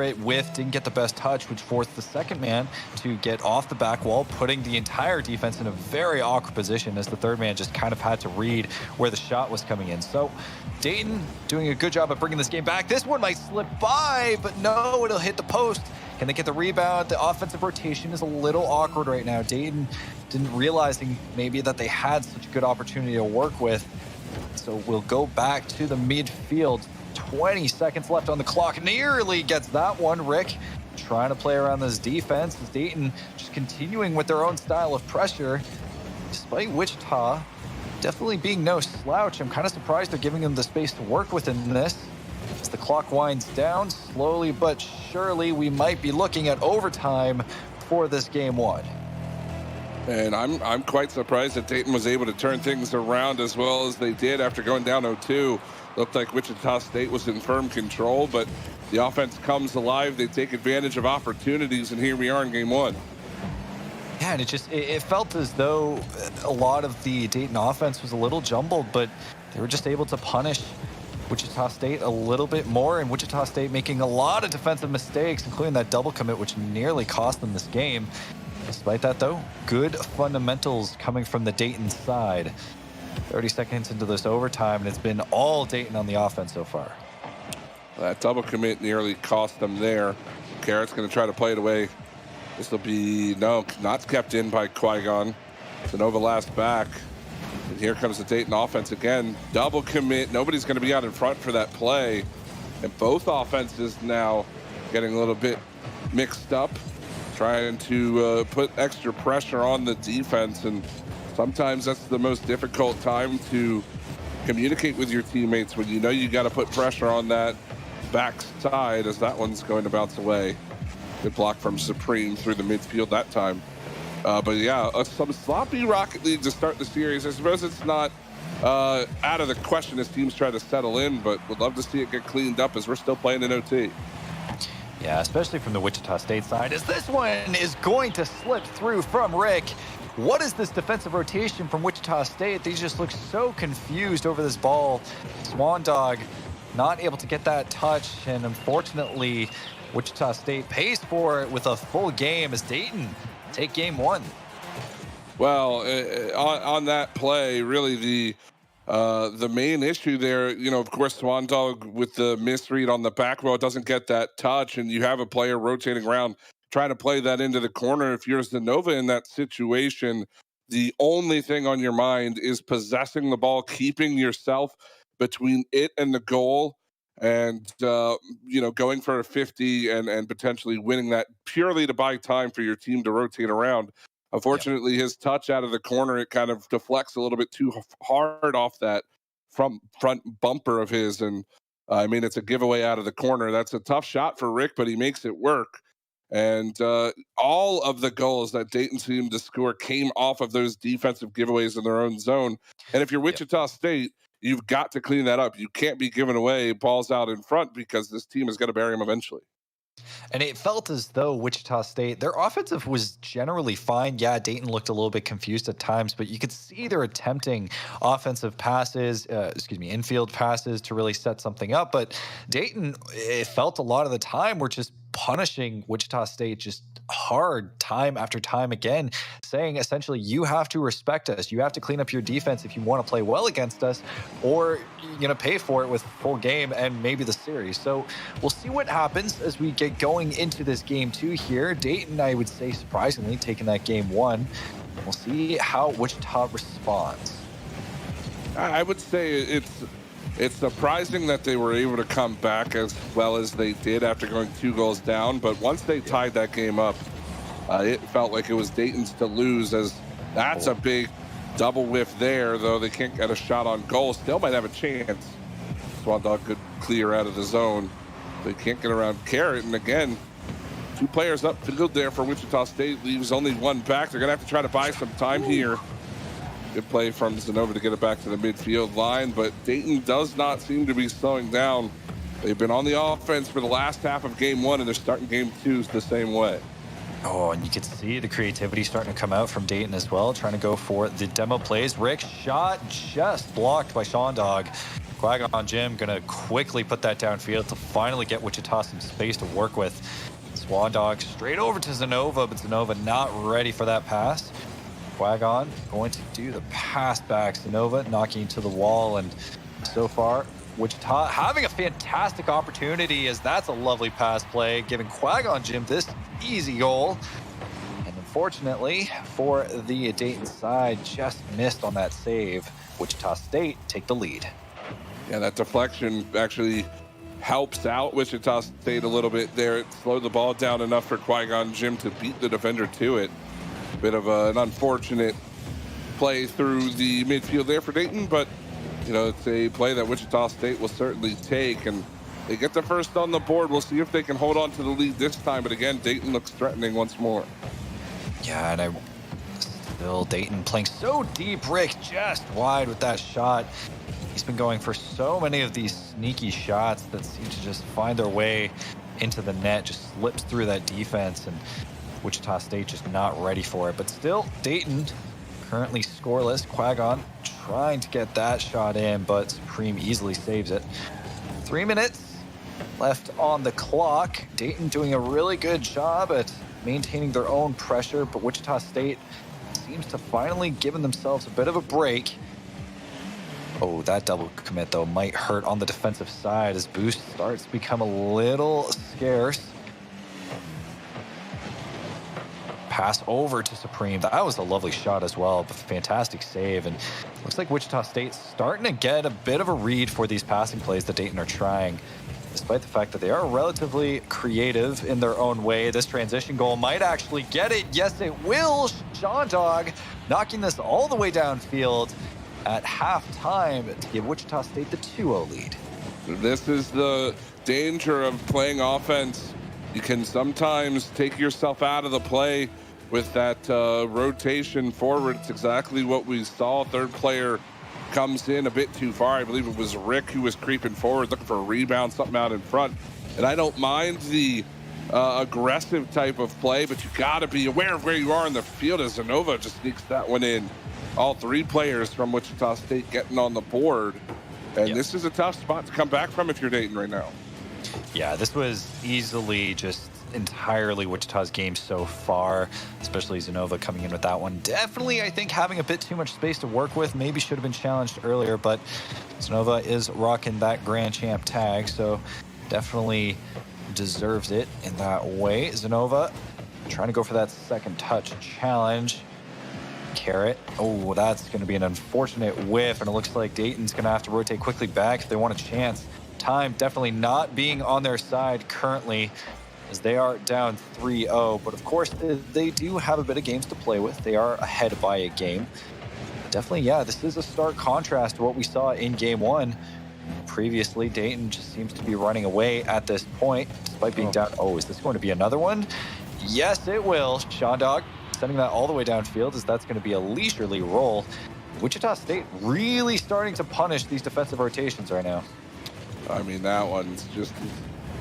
it, whiffed, didn't get the best touch, which forced the second man to get off the back wall, putting the entire defense in a very awkward position as the third man just kind of had to read where the shot was coming in. So Dayton doing a good job of bringing this game back. This one might slip by, but no, it'll hit the post. Can they get the rebound? The offensive rotation is a little awkward right now. Dayton didn't realizing maybe that they had such a good opportunity to work with. So we'll go back to the midfield. 20 seconds left on the clock. Nearly gets that one. Rick trying to play around this defense. Dayton just continuing with their own style of pressure. Despite Wichita definitely being no slouch, I'm kind of surprised they're giving them the space to work within this. As the clock winds down, slowly but surely, we might be looking at overtime for this game one. And I'm quite surprised that Dayton was able to turn things around as well as they did after going down 0-2. Looked like Wichita State was in firm control, but the offense comes alive. They take advantage of opportunities, and here we are in game one. Yeah, and it felt as though a lot of the Dayton offense was a little jumbled, but they were just able to punish Wichita State a little bit more, and Wichita State making a lot of defensive mistakes, including that double commit, which nearly cost them this game. Despite that, though, good fundamentals coming from the Dayton side. 30 seconds into this overtime, and it's been all Dayton on the offense so far. That double commit nearly cost them there. Carrot's going to try to play it away. This will be, no, not kept in by Qui-Gon. Nova last back. And here comes the Dayton offense again. Double commit. Nobody's going to be out in front for that play. And both offenses now getting a little bit mixed up, trying to put extra pressure on the defense. And sometimes that's the most difficult time to communicate with your teammates, when you know you got to put pressure on that backside, as that one's going to bounce away. Good block from Supreme through the midfield that time. But yeah, some sloppy Rocket League to start the series. I suppose it's not out of the question as teams try to settle in, but would love to see it get cleaned up as we're still playing in OT. Yeah, especially from the Wichita State side, as this one is going to slip through from Rick. What is this defensive rotation from Wichita State? They just look so confused over this ball. Swan Dog not able to get that touch, and unfortunately, Wichita State pays for it with a full game as Dayton take game one. Well, on that play, really the main issue there, you know, of course, Swan Dog with the misread on the back row doesn't get that touch, and you have a player rotating around trying to play that into the corner. If you're Zenova in that situation, the only thing on your mind is possessing the ball, keeping yourself between it and the goal, and you know, going for a 50 and potentially winning that purely to buy time for your team to rotate around. Unfortunately, his touch out of the corner, it kind of deflects a little bit too hard off that front bumper of his, and I mean, it's a giveaway out of the corner. That's a tough shot for Rick, but he makes it work. And all of the goals that Dayton seemed to score came off of those defensive giveaways in their own zone. And if you're Wichita State, you've got to clean that up. You can't be giving away balls out in front, because this team is going to bury them eventually. And it felt as though Wichita State, their offensive was generally fine. Yeah, Dayton looked a little bit confused at times, but you could see they're attempting offensive passes, infield passes to really set something up. But Dayton, it felt a lot of the time, were just punishing Wichita State just hard time after time again, saying essentially, you have to respect us. You have to clean up your defense if you want to play well against us, or you're going to pay for it with full game and maybe the series. So we'll see what happens as we get going into this game two here. Dayton, I would say, surprisingly, taking that game one. We'll see how Wichita responds. I would say it's surprising that they were able to come back as well as they did after going 2 goals down. But once they tied that game up, it felt like it was Dayton's to lose, as that's a big double whiff there, though they can't get a shot on goal. Still might have a chance. Swan Dog could clear out of the zone. They can't get around Carrot. And again, 2 players upfield there for Wichita State. Leaves only 1 back. They're going to have to try to buy some time here. Good play from Zenova to get it back to the midfield line, but Dayton does not seem to be slowing down. They've been on the offense for the last half of game one, and they're starting game two the same way. Oh, and you can see the creativity starting to come out from Dayton as well, trying to go for the demo plays. Rick's shot just blocked by Sean Dog. Qui-Gon Jinn gonna quickly put that downfield to finally get Wichita some space to work with. Swan Dog straight over to Zenova, but Zenova not ready for that pass. Qui-Gon going to do the pass back. Zenova knocking into the wall, and so far, Wichita having a fantastic opportunity, as that's a lovely pass play, giving Qui-Gon Jinn this easy goal. And unfortunately for the Dayton side, just missed on that save. Wichita State take the lead. Yeah, that deflection actually helps out Wichita State a little bit there. It slowed the ball down enough for Qui-Gon Jinn to beat the defender to it. Bit of an unfortunate play through the midfield there for Dayton, but you know, it's a play that Wichita State will certainly take, and they get the first on the board. We'll see if they can hold on to the lead this time, but again, Dayton looks threatening once more. Yeah, and still Dayton playing so deep. Rick just wide with that shot. He's been going for so many of these sneaky shots that seem to just find their way into the net, just slips through that defense, and Wichita State just not ready for it. But still, Dayton currently scoreless. Qui-Gon trying to get that shot in, but Supreme easily saves it. 3 minutes left on the clock. Dayton doing a really good job at maintaining their own pressure, but Wichita State seems to finally given themselves a bit of a break. Oh, that double commit, though, might hurt on the defensive side as boost starts to become a little scarce. Pass over to Supreme. That was a lovely shot as well, but fantastic save. And looks like Wichita State's starting to get a bit of a read for these passing plays that Dayton are trying, despite the fact that they are relatively creative in their own way. This transition goal might actually get it. Yes, it will. Sean Dog knocking this all the way downfield at halftime to give Wichita State the 2-0 lead. This is the danger of playing offense. You can sometimes take yourself out of the play with that rotation forward. It's exactly what we saw. Third player comes in a bit too far. I believe it was Rick who was creeping forward, looking for a rebound, something out in front. And I don't mind the aggressive type of play, but you got to be aware of where you are in the field as Zenova just sneaks that one in. All three players from Wichita State getting on the board. And This is a tough spot to come back from if you're Dayton right now. Yeah, this was easily just entirely Wichita's game so far, especially Zenova coming in with that one. Definitely, I think, having a bit too much space to work with. Maybe should have been challenged earlier, but Zenova is rocking that Grand Champ tag, so definitely deserves it in that way. Zenova trying to go for that second touch challenge. Carrot. Oh, that's going to be an unfortunate whiff, and it looks like Dayton's going to have to rotate quickly back if they want a chance. Time definitely not being on their side currently, as they are down 3-0. But of course, they do have a bit of games to play with. They are ahead by a game. But definitely, yeah, this is a stark contrast to what we saw in Game 1. Previously, Dayton just seems to be running away at this point, despite being down. Oh, is this going to be another one? Yes, it will. Sean Dog sending that all the way downfield, as that's going to be a leisurely roll. Wichita State really starting to punish these defensive rotations right now. I mean, that one's just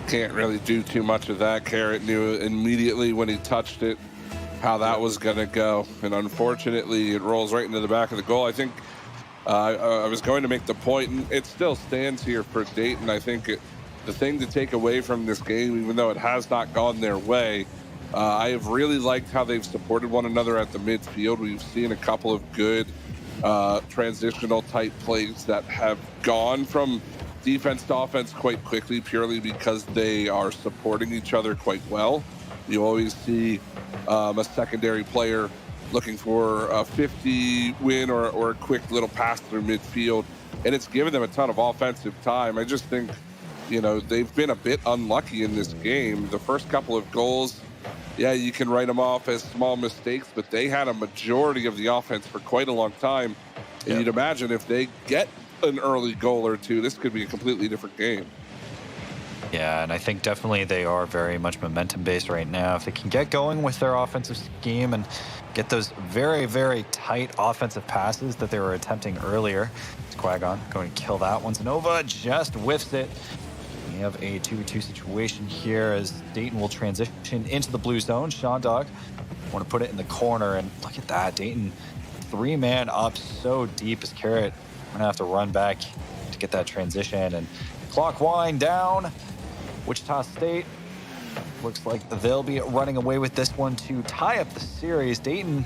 can't really do too much of that. Carrot knew immediately when he touched it how that was going to go. And unfortunately, it rolls right into the back of the goal. I think I was going to make the point, and it still stands here for Dayton. I think the thing to take away from this game, even though it has not gone their way, I have really liked how they've supported one another at the midfield. We've seen a couple of good transitional type plays that have gone from defense to offense quite quickly, purely because they are supporting each other quite well. You always see a secondary player looking for a 50 win or a quick little pass through midfield, and it's given them a ton of offensive time. I just think, you know, they've been a bit unlucky in this game. The first couple of goals, yeah, you can write them off as small mistakes, but they had a majority of the offense for quite a long time. And you'd imagine if they get an early goal or two, this could be a completely different game. Yeah, and I think definitely they are very much momentum-based right now. If they can get going with their offensive scheme and get those very, very tight offensive passes that they were attempting earlier, it's Qui-Gon going to kill that one. Zenova just whiffs it. We have a 2-2 situation here as Dayton will transition into the blue zone. Sean Dog want to put it in the corner, and look at that. Dayton 3-man up so deep as Carrot going to have to run back to get that transition. And clock wind down. Wichita State looks like they'll be running away with this one to tie up the series. Dayton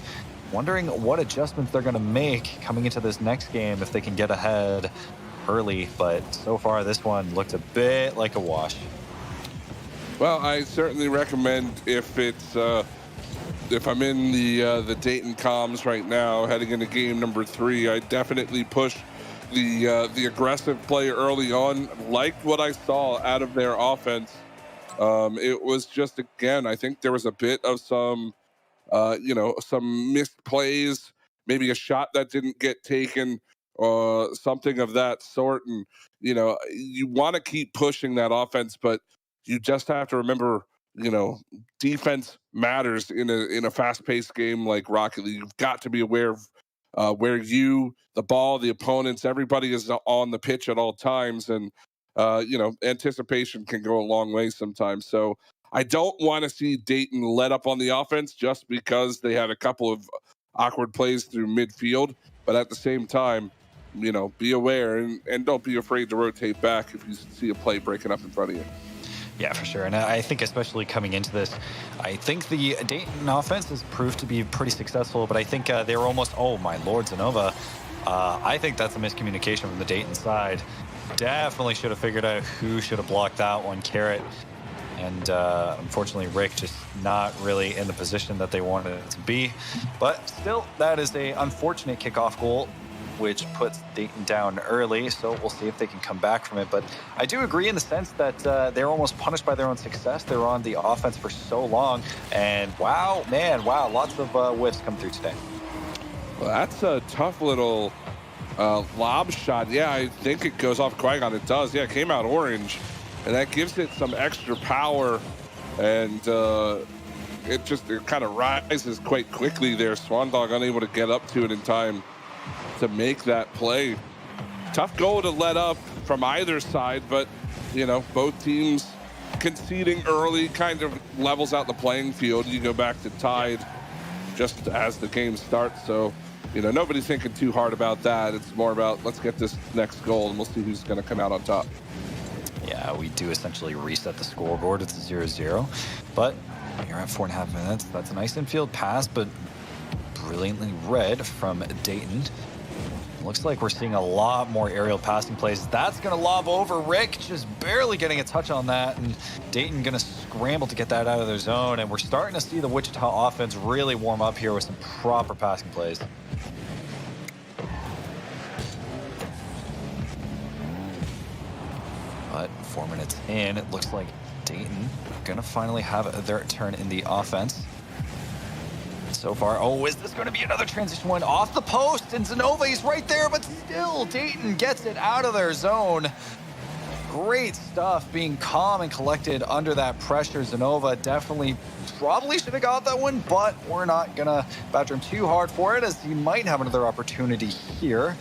wondering what adjustments they're going to make coming into this next game if they can get ahead early. But so far, this one looked a bit like a wash. Well, I certainly recommend if I'm in the Dayton comms right now, heading into game number 3, I definitely push the aggressive play early on. Liked what I saw out of their offense. It was just, again, I think there was a bit of some missed plays, maybe a shot that didn't get taken, something of that sort. And you want to keep pushing that offense, but you just have to remember, defense matters in a fast-paced game like Rocket League. You've got to be aware of where the ball, the opponents, everybody is on the pitch at all times. And, anticipation can go a long way sometimes. So I don't want to see Dayton let up on the offense just because they had a couple of awkward plays through midfield. But at the same time, be aware and don't be afraid to rotate back if you see a play breaking up in front of you. Yeah, for sure. And I think especially coming into this, I think the Dayton offense has proved to be pretty successful, but I think they were almost, oh my Lord, Zanova. I think that's a miscommunication from the Dayton side. Definitely should have figured out who should have blocked that one, Carrot. And unfortunately, Rick just not really in the position that they wanted it to be. But still, that is a unfortunate kickoff goal, which puts Dayton down early. So we'll see if they can come back from it. But I do agree in the sense that they're almost punished by their own success. They were on the offense for so long. And wow, lots of whiffs come through today. Well, that's a tough little lob shot. Yeah, I think it goes off Qui-Gon. It does. Yeah, it came out orange. And that gives it some extra power. And it kind of rises quite quickly there. Swan Dog unable to get up to it in time to make that play. Tough goal to let up from either side, but both teams conceding early kind of levels out the playing field. You go back to tied just as the game starts, so nobody's thinking too hard about that. It's more about let's get this next goal and we'll see who's going to come out on top. Yeah, we do essentially reset the scoreboard. It's a 0-0, but you're at 4.5 minutes. That's a nice infield pass, but brilliantly read from Dayton. Looks like we're seeing a lot more aerial passing plays. That's going to lob over. Rick just barely getting a touch on that, and Dayton going to scramble to get that out of their zone. And we're starting to see the Wichita offense really warm up here with some proper passing plays. But 4 minutes in, it looks like Dayton going to finally have their turn in the offense. So far, is this going to be another transition one off the post? And Zanova, he's right there, but still Dayton gets it out of their zone. Great stuff, being calm and collected under that pressure. Zanova definitely probably should have got that one, but we're not going to badger him too hard for it, as he might have another opportunity here.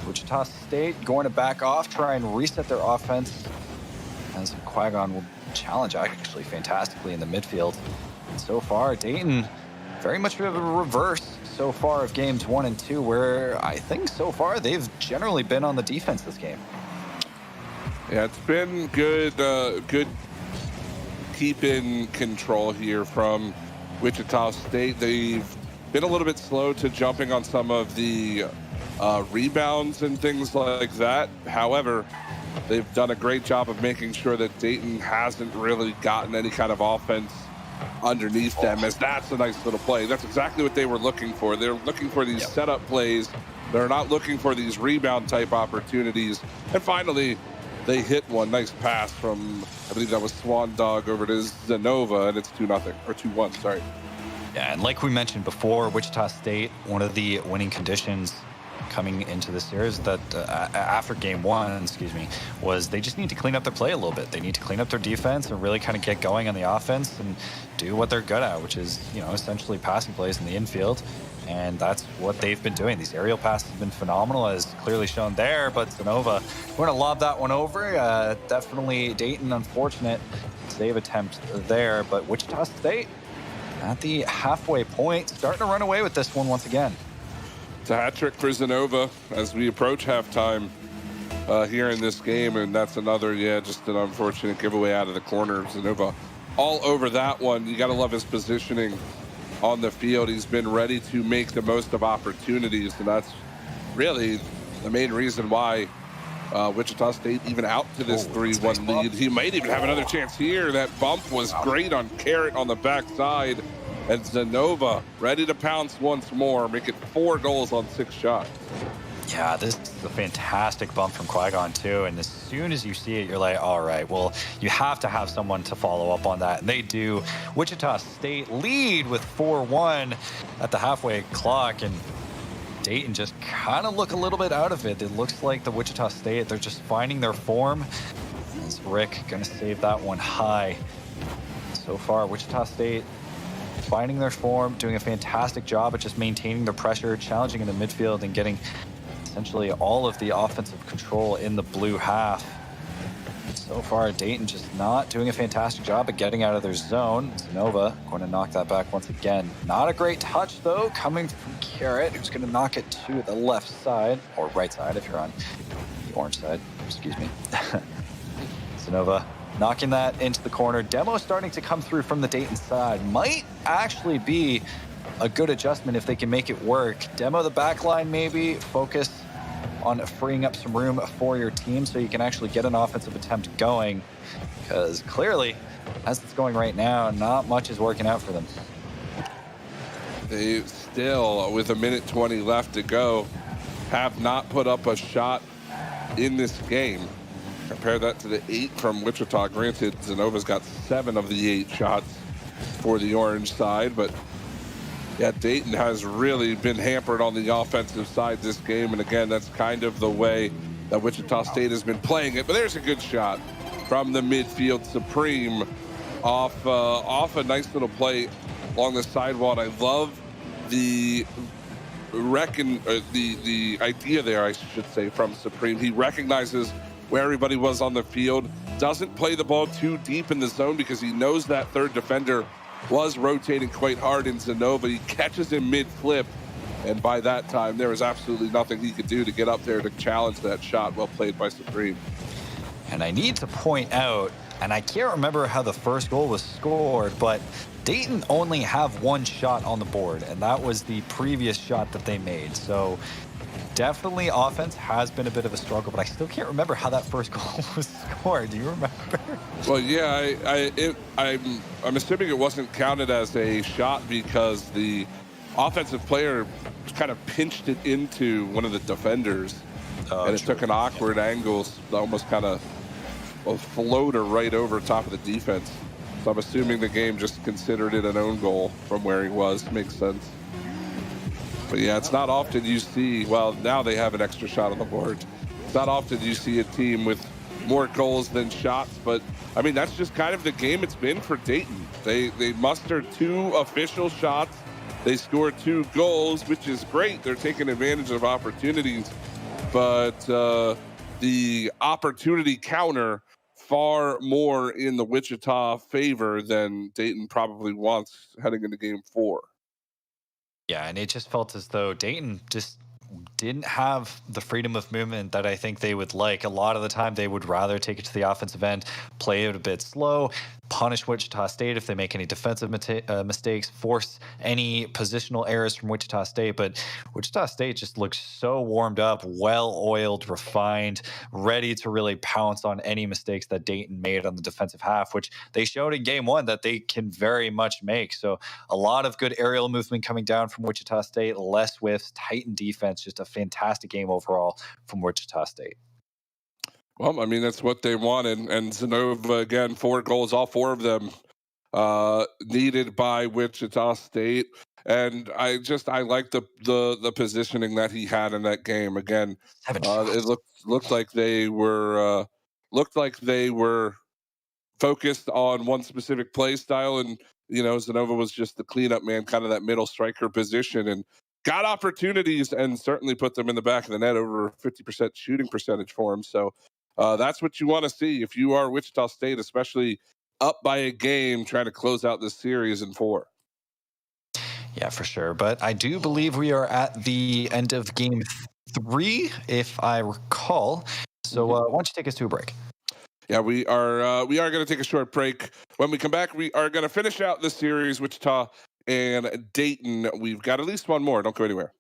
Wichita State going to back off, try and reset their offense, as Qui-Gon will challenge actually fantastically in the midfield. And so far, Dayton very much of a reverse so far of games 1 and 2, where I think so far they've generally been on the defense this game. Yeah, it's been good keeping control here from Wichita State. They've been a little bit slow to jumping on some of the rebounds and things like that. However, they've done a great job of making sure that Dayton hasn't really gotten any kind of offense underneath them, as that's a nice little play. That's exactly what they were looking for. They're looking for these setup plays. They're not looking for these rebound type opportunities. And finally, they hit one nice pass from, I believe that was Swan Dog over to Zanova, and it's 2-0 or 2-1, sorry. Yeah, and like we mentioned before, Wichita State, one of the winning conditions coming into this series that after game 1, was they just need to clean up their play a little bit. They need to clean up their defense and really kind of get going on the offense and do what they're good at, which is, essentially passing plays in the infield. And that's what they've been doing. These aerial passes have been phenomenal, as clearly shown there. But Zanova, we're going to lob that one over. Definitely Dayton, unfortunate save attempt there. But Wichita State at the halfway point, starting to run away with this one once again. It's a hat trick for Zanova as we approach halftime. here in this game, and that's another, just an unfortunate giveaway out of the corner. Zanova all over that one. You got to love his positioning on the field. He's been ready to make the most of opportunities, and that's really the main reason why Wichita State even out to this 3-1 lead. He might even have another chance here. That bump was great on Carrot on the backside, and Zanova ready to pounce once more, make it 4 goals on 6 shots. Yeah, this is a fantastic bump from Qui-Gon too. And as soon as you see it, you're like, all right, well, you have to have someone to follow up on that. And they do. Wichita State lead with 4-1 at the halfway clock. And Dayton just kind of look a little bit out of it. It looks like the Wichita State, they're just finding their form. Is Rick going to save that one high? So far, Wichita State finding their form, doing a fantastic job at just maintaining their pressure, challenging in the midfield, and getting essentially all of the offensive control in the blue half. So far, Dayton just not doing a fantastic job at getting out of their zone. Zanova going to knock that back once again. Not a great touch, though, coming from Carrot, who's going to knock it to the left side, or right side if you're on the orange side. Excuse me. Zanova knocking that into the corner. Demo starting to come through from the Dayton side. Might actually be a good adjustment if they can make it work. Demo the back line, maybe. Focus on freeing up some room for your team so you can actually get an offensive attempt going. Because clearly, as it's going right now, not much is working out for them. They still, with 1:20 left to go, have not put up a shot in this game. Compare that to the 8 from Wichita. Granted, Zanova's got 7 of the 8 shots for the orange side, but yeah, Dayton has really been hampered on the offensive side this game, and again, that's kind of the way that Wichita State has been playing it. But there's a good shot from the midfield. Supreme off a nice little play along the sidewall. I love the the idea there, I should say, from Supreme. He recognizes where everybody was on the field, doesn't play the ball too deep in the zone because he knows that third defender was rotating quite hard in Zanova. He catches him mid-flip, and by that time, there was absolutely nothing he could do to get up there to challenge that shot. Well played by Supreme. And I need to point out, and I can't remember how the first goal was scored, but Dayton only have 1 shot on the board, and that was the previous shot that they made. So definitely offense has been a bit of a struggle, but I still can't remember how that first goal was scored. Do you remember? Well, yeah, I'm assuming it wasn't counted as a shot because the offensive player kind of pinched it into one of the defenders, and it took an awkward angle, almost kind of a floater right over top of the defense. So I'm assuming the game just considered it an own goal from where he was. Makes sense. But yeah, it's not often you see, well, now they have an extra shot on the board. It's not often you see a team with more goals than shots, but I mean, that's just kind of the game it's been for Dayton. They mustered 2 official shots. They scored 2 goals, which is great. They're taking advantage of opportunities, but the opportunity counter far more in the Wichita favor than Dayton probably wants heading into game 4. Yeah, and it just felt as though Dayton just didn't have the freedom of movement that I think they would like. A lot of the time, they would rather take it to the offensive end, play it a bit slow, punish Wichita State if they make any defensive mistakes, force any positional errors from Wichita State. But Wichita State just looks so warmed up, well-oiled, refined, ready to really pounce on any mistakes that Dayton made on the defensive half, which they showed in game 1 that they can very much make. So a lot of good aerial movement coming down from Wichita State, less whiffs, tightened defense, just a fantastic game overall from Wichita State. Well, I mean, that's what they wanted. And Zanova, again, 4 goals, all 4 of them needed by Wichita State. And I like the positioning that he had in that game. Again, it looked like they were focused on one specific play style, and Zanova was just the cleanup man, kind of that middle striker position, and got opportunities and certainly put them in the back of the net, over 50% shooting percentage for him. So that's what you want to see if you are Wichita State, especially up by a game trying to close out this series in 4. Yeah, for sure. But I do believe we are at the end of game 3, if I recall. So why don't you take us to a break? Yeah, we are going to take a short break. When we come back, we are going to finish out the series, Wichita and Dayton. We've got at least one more. Don't go anywhere.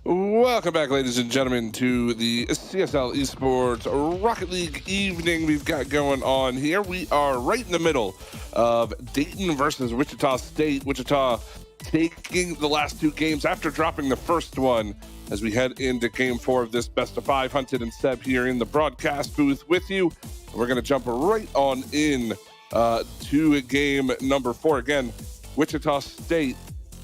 Welcome back, ladies and gentlemen, to the CSL Esports Rocket League evening we've got going on here. We are right in the middle of Dayton versus Wichita State. Wichita taking the last two games after dropping the first one as we head into Game 4 of this best of 5. Hunted and Seb here in the broadcast booth with you. We're going to jump right on in to game number 4. Again, Wichita State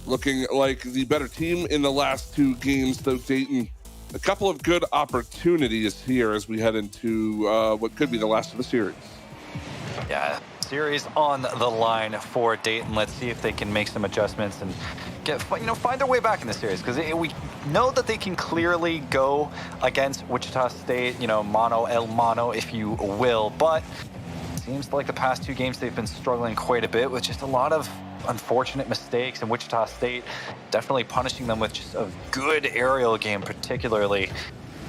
looking like the better team in the last two games, though Dayton, a couple of good opportunities here as we head into what could be the last of the series. Yeah, series on the line for Dayton. Let's see if they can make some adjustments and find their way back in the series, because we know that they can clearly go against Wichita State, mano el mano, if you will, but it seems like the past two games they've been struggling quite a bit with just a lot of unfortunate mistakes, and Wichita State definitely punishing them with just a good aerial game particularly,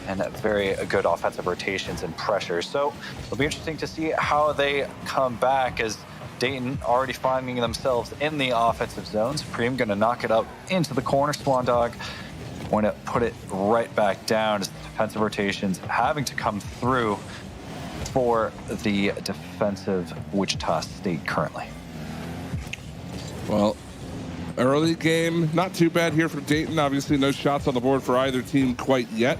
and very good offensive rotations and pressure. So it'll be interesting to see how they come back, as Dayton already finding themselves in the offensive zone. Supreme going to knock it up into the corner. Swan Dog going to put it right back down as the defensive rotations having to come through for the defensive Wichita State currently. Well, early game, not too bad here for Dayton. Obviously, no shots on the board for either team quite yet.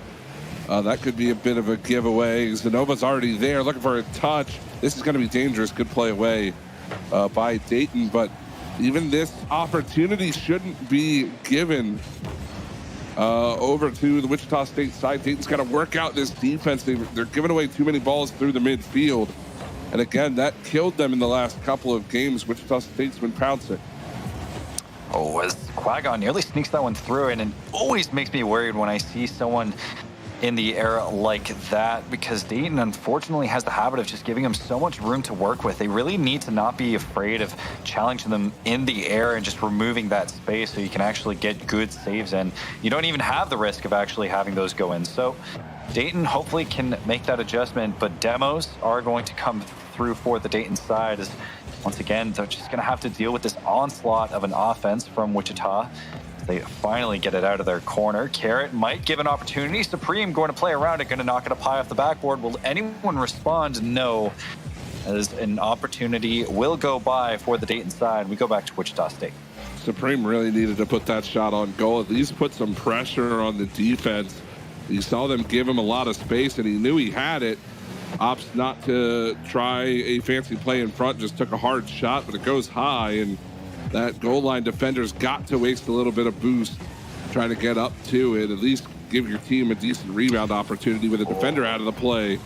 That could be a bit of a giveaway. Zenova's already there, looking for a touch. This is going to be dangerous. Good play away by Dayton, but even this opportunity shouldn't be given over to the Wichita State side. Dayton's got to work out this defense. They're giving away too many balls through the midfield. And again, that killed them in the last couple of games. Wichita State's been pouncing. Oh, as Quagon nearly sneaks that one through, and it always makes me worried when I see someone in the air like that, because Dayton unfortunately has the habit of just giving them so much room to work with. They really need to not be afraid of challenging them in the air and just removing that space so you can actually get good saves in. You don't even have the risk of actually having those go in. So Dayton hopefully can make that adjustment, but demos are going to come through for the Dayton side, as once again, they're just going to have to deal with this onslaught of an offense from Wichita. They finally get it out of their corner. Carrot might give an opportunity. Supreme going to play around it, going to knock it up high off the backboard. Will anyone respond? No, as an opportunity will go by for the Dayton side. We go back to Wichita State. Supreme really needed to put that shot on goal, at least put some pressure on the defense. You saw them give him a lot of space, and he knew he had it. Opts not to try a fancy play in front, just took a hard shot, but it goes high, and that goal line defender's got to waste a little bit of boost trying to get up to it. At least give your team a decent rebound opportunity with a defender out of the play.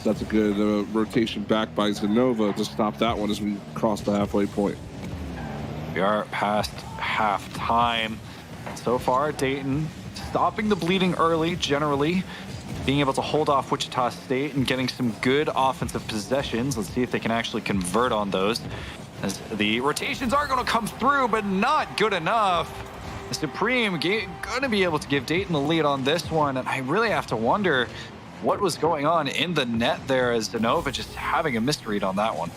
That's a good rotation back by Zenova to stop that one as we cross the halfway point. We are past halftime. So far, Dayton stopping the bleeding early, generally being able to hold off Wichita State and getting some good offensive possessions. Let's see if they can actually convert on those, as the rotations are going to come through, but not good enough. The Supreme going to be able to give Dayton the lead on this one, and I really have to wonder what was going on in the net there, as Zenova just having a misread on that one.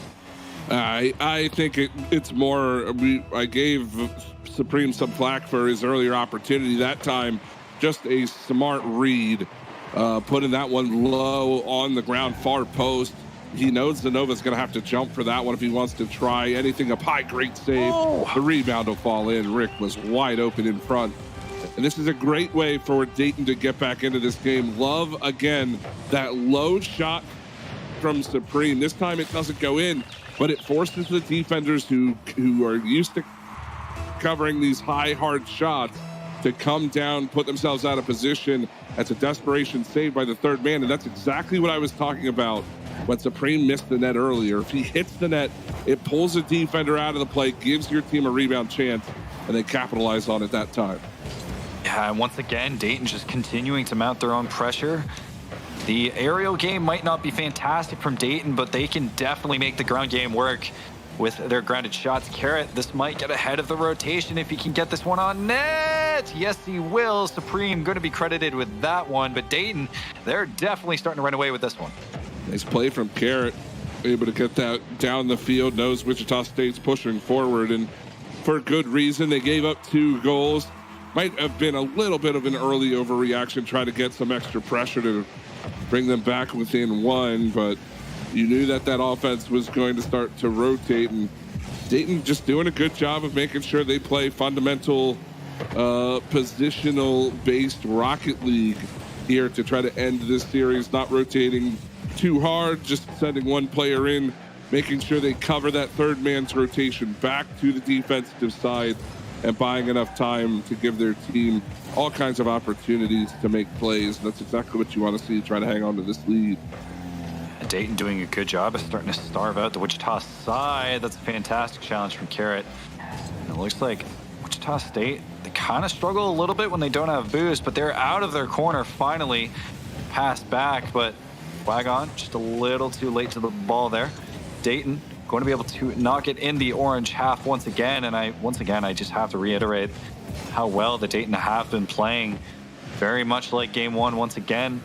I think it's more, I gave Supreme some flack for his earlier opportunity that time. Just a smart read, putting that one low on the ground, far post. He knows Zenova's going to have to jump for that one if he wants to try anything up high. Great save. Oh. The rebound will fall in. Rick was wide open in front. And this is a great way for Dayton to get back into this game. Love, again, that low shot from Supreme. This time it doesn't go in, but it forces the defenders who are used to covering these high, hard shots to come down, put themselves out of position. That's a desperation save by the third man, and that's exactly what I was talking about when Supreme missed the net earlier. If he hits the net, it pulls a defender out of the play, gives your team a rebound chance, and they capitalize on it that time. Yeah, and once again, Dayton just continuing to mount their own pressure. The aerial game might not be fantastic from Dayton, but they can definitely make the ground game work with their grounded shots. Carrot, this might get ahead of the rotation if he can get this one on net. Yes, he will. Supreme going to be credited with that one, but Dayton, they're definitely starting to run away with this one. Nice play from Carrot, able to get that down the field, knows Wichita State's pushing forward, and for good reason. They gave up 2 goals. might have been a little bit of an early overreaction, try to get some extra pressure to bring them back within one, but you knew that that offense was going to start to rotate, and Dayton just doing a good job of making sure they play fundamental, positional-based Rocket League here to try to end this series, not rotating too hard, just sending one player in, making sure they cover that third man's rotation back to the defensive side, and buying enough time to give their team all kinds of opportunities to make plays. That's exactly what you want to see, try to hang on to this lead. Dayton doing a good job of starting to starve out the Wichita side. That's a fantastic challenge from Carrot. And it looks like Wichita State, they kind of struggle a little bit when they don't have boost, but they're out of their corner finally. Passed back, but Wagon just a little too late to the ball there. Dayton going to be able to knock it in the orange half once again. And I just have to reiterate how well the Dayton have been playing. Very much like game one once again.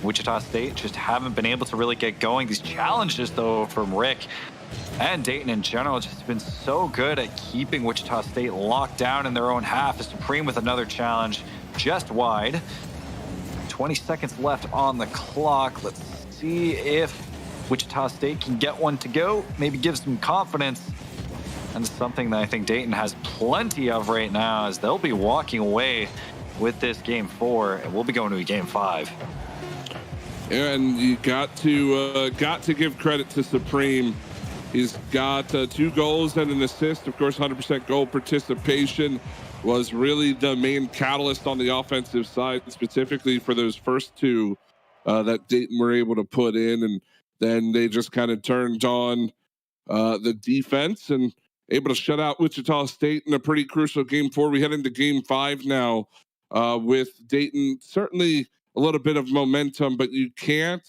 Wichita State just haven't been able to really get going. These challenges, though, from Rick and Dayton in general, just been so good at keeping Wichita State locked down in their own half. The Supreme with another challenge just wide. 20 seconds left on the clock. Let's see if Wichita State can get one to go, maybe give some confidence. And it's something that I think Dayton has plenty of right now, as they'll be walking away with this game 4, and we'll be going to a game 5. And you got to give credit to Supreme. He's got 2 goals and an assist. Of course, 100% goal participation was really the main catalyst on the offensive side, specifically for those first 2 that Dayton were able to put in. And then they just kind of turned on the defense and able to shut out Wichita State in a pretty crucial game 4. We head into game 5 now with Dayton. Certainly a little bit of momentum, but you can't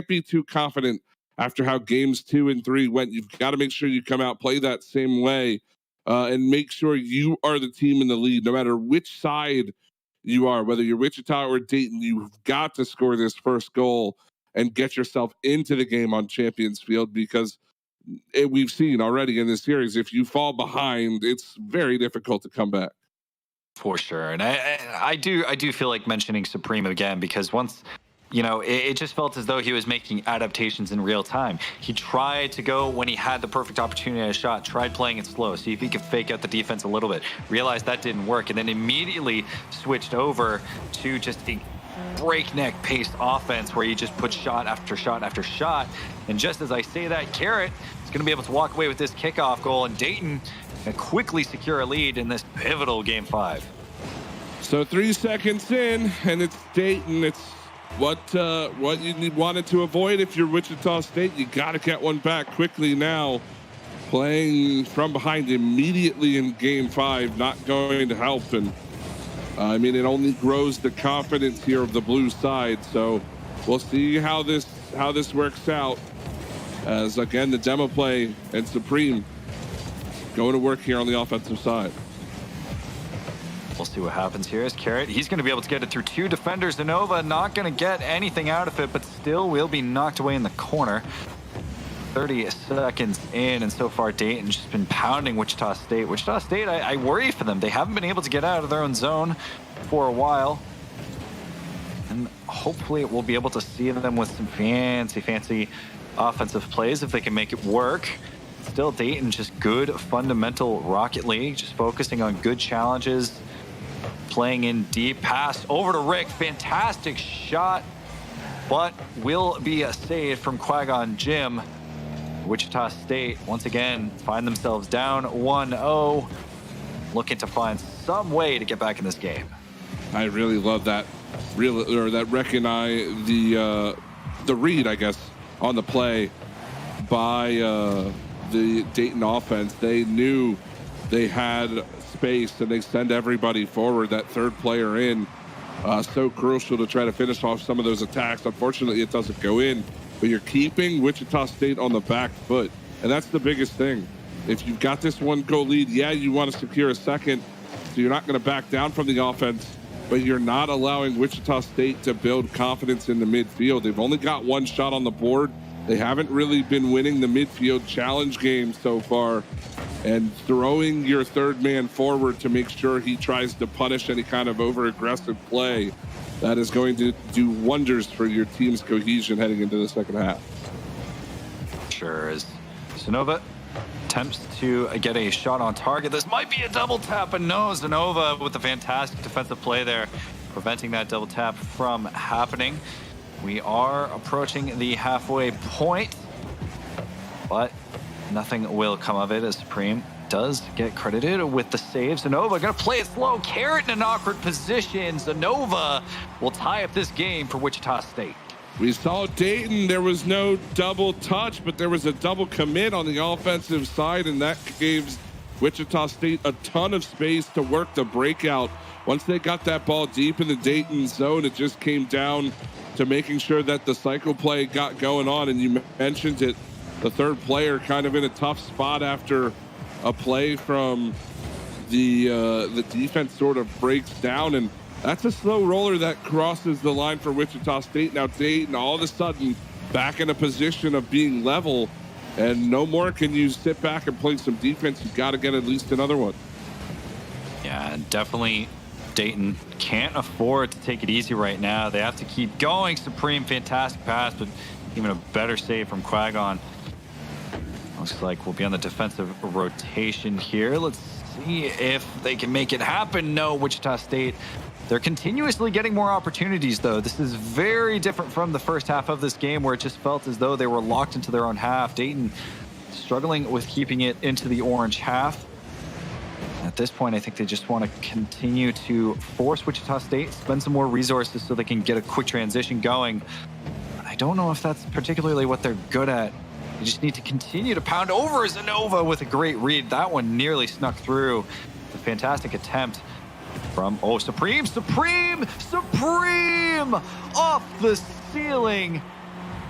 be too confident after how games 2 and 3 went. You've got to make sure you come out, play that same way, and make sure you are the team in the lead, no matter which side you are, whether you're Wichita or Dayton. You've got to score this first goal and get yourself into the game on Champions Field, because we've seen already in this series, if you fall behind, it's very difficult to come back. For sure. And I do feel like mentioning Supreme again, because once, it just felt as though he was making adaptations in real time. He tried to go when he had the perfect opportunity at a shot, tried playing it slow, see if he could fake out the defense a little bit, realized that didn't work, and then immediately switched over to just a breakneck paced offense where you just put shot after shot after shot. And just as I say that, Carrot is going to be able to walk away with this kickoff goal, and Dayton can quickly secure a lead in this pivotal game 5. So 3 seconds in, and it's Dayton. It's what you wanted to avoid if you're Wichita State. You got to get one back quickly now. Playing from behind immediately in game 5, not going to help. And it only grows the confidence here of the blue side. So we'll see how this works out, as again the demo play and Supreme going to work here on the offensive side. We'll see what happens here as Carrot. He's going to be able to get it through 2 defenders. Zanova not going to get anything out of it, but still will be knocked away in the corner. 30 seconds in, and so far Dayton's just been pounding Wichita State. Wichita State, I worry for them. They haven't been able to get out of their own zone for a while. And hopefully we'll be able to see them with some fancy offensive plays if they can make it work. Still, Dayton just good fundamental Rocket League, just focusing on good challenges, playing in deep. Pass over to Rick, fantastic shot, but will be a save from Qui-Gon Jim. Wichita State once again find themselves down 1-0, looking to find some way to get back in this game. I really love that, recognize the read, I guess, on the play by the Dayton offense. They knew they had space, and they send everybody forward. That third player in, so crucial to try to finish off some of those attacks. Unfortunately, it doesn't go in, but you're keeping Wichita State on the back foot, and that's the biggest thing. If you've got this 1-goal lead, yeah, you want to secure a second, so you're not going to back down from the offense, but you're not allowing Wichita State to build confidence in the midfield. They've only got 1 shot on the board. They haven't really been winning the midfield challenge game so far. and throwing your third man forward to make sure he tries to punish any kind of over-aggressive play, that is going to do wonders for your team's cohesion heading into the second half. Sure is. Zenova attempts to get a shot on target. This might be a double tap, but no, Zenova with a fantastic defensive play there, preventing that double tap from happening. We are approaching the halfway point, but nothing will come of it as Supreme does get credited with the save. Zenova gonna play it slow. Carrot in an awkward position. Zenova will tie up this game for Wichita State. We saw Dayton, there was no double touch, but there was a double commit on the offensive side, and that gave Wichita State a ton of space to work the breakout. Once they got that ball deep in the Dayton zone, it just came down to making sure that the cycle play got going on. And you mentioned it, the third player kind of in a tough spot after a play from the defense sort of breaks down, and that's a slow roller that crosses the line for Wichita State. Now Dayton all of a sudden back in a position of being level, and no more can you sit back and play some defense. You've got to get at least another one. Yeah, definitely Dayton can't afford to take it easy right now. They have to keep going. Supreme, fantastic pass, but even a better save from Qui-Gon. Looks like we'll be on the defensive rotation here. Let's see if they can make it happen. No, Wichita State, they're continuously getting more opportunities, though. This is very different from the first half of this game, where it just felt as though they were locked into their own half. Dayton struggling with keeping it into the orange half. At this point, I think they just want to continue to force Wichita State, spend some more resources so they can get a quick transition going. But I don't know if that's particularly what they're good at. They just need to continue to pound over Zenova with a great read. That one nearly snuck through. A fantastic attempt from, Supreme off the ceiling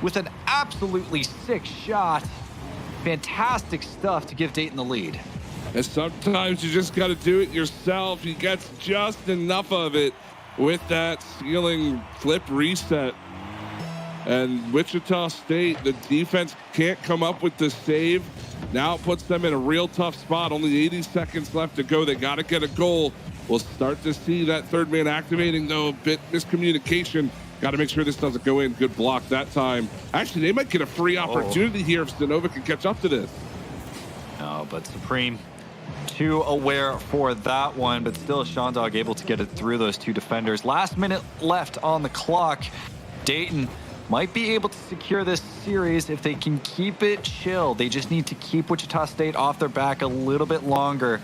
with an absolutely sick shot. Fantastic stuff to give Dayton the lead. And sometimes you just got to do it yourself. He gets just enough of it with that ceiling flip reset. And Wichita State, the defense can't come up with the save. Now it puts them in a real tough spot. Only 80 seconds left to go. They got to get a goal. We'll start to see that third man activating, though. A bit miscommunication. Got to make sure this doesn't go in. Good block that time. Actually, they might get a free opportunity here if Zenova can catch up to this. No, but Supreme too aware for that one, but still Shondog able to get it through those two defenders. Last minute left on the clock. Dayton might be able to secure this series if they can keep it chill. They just need to keep Wichita State off their back a little bit longer.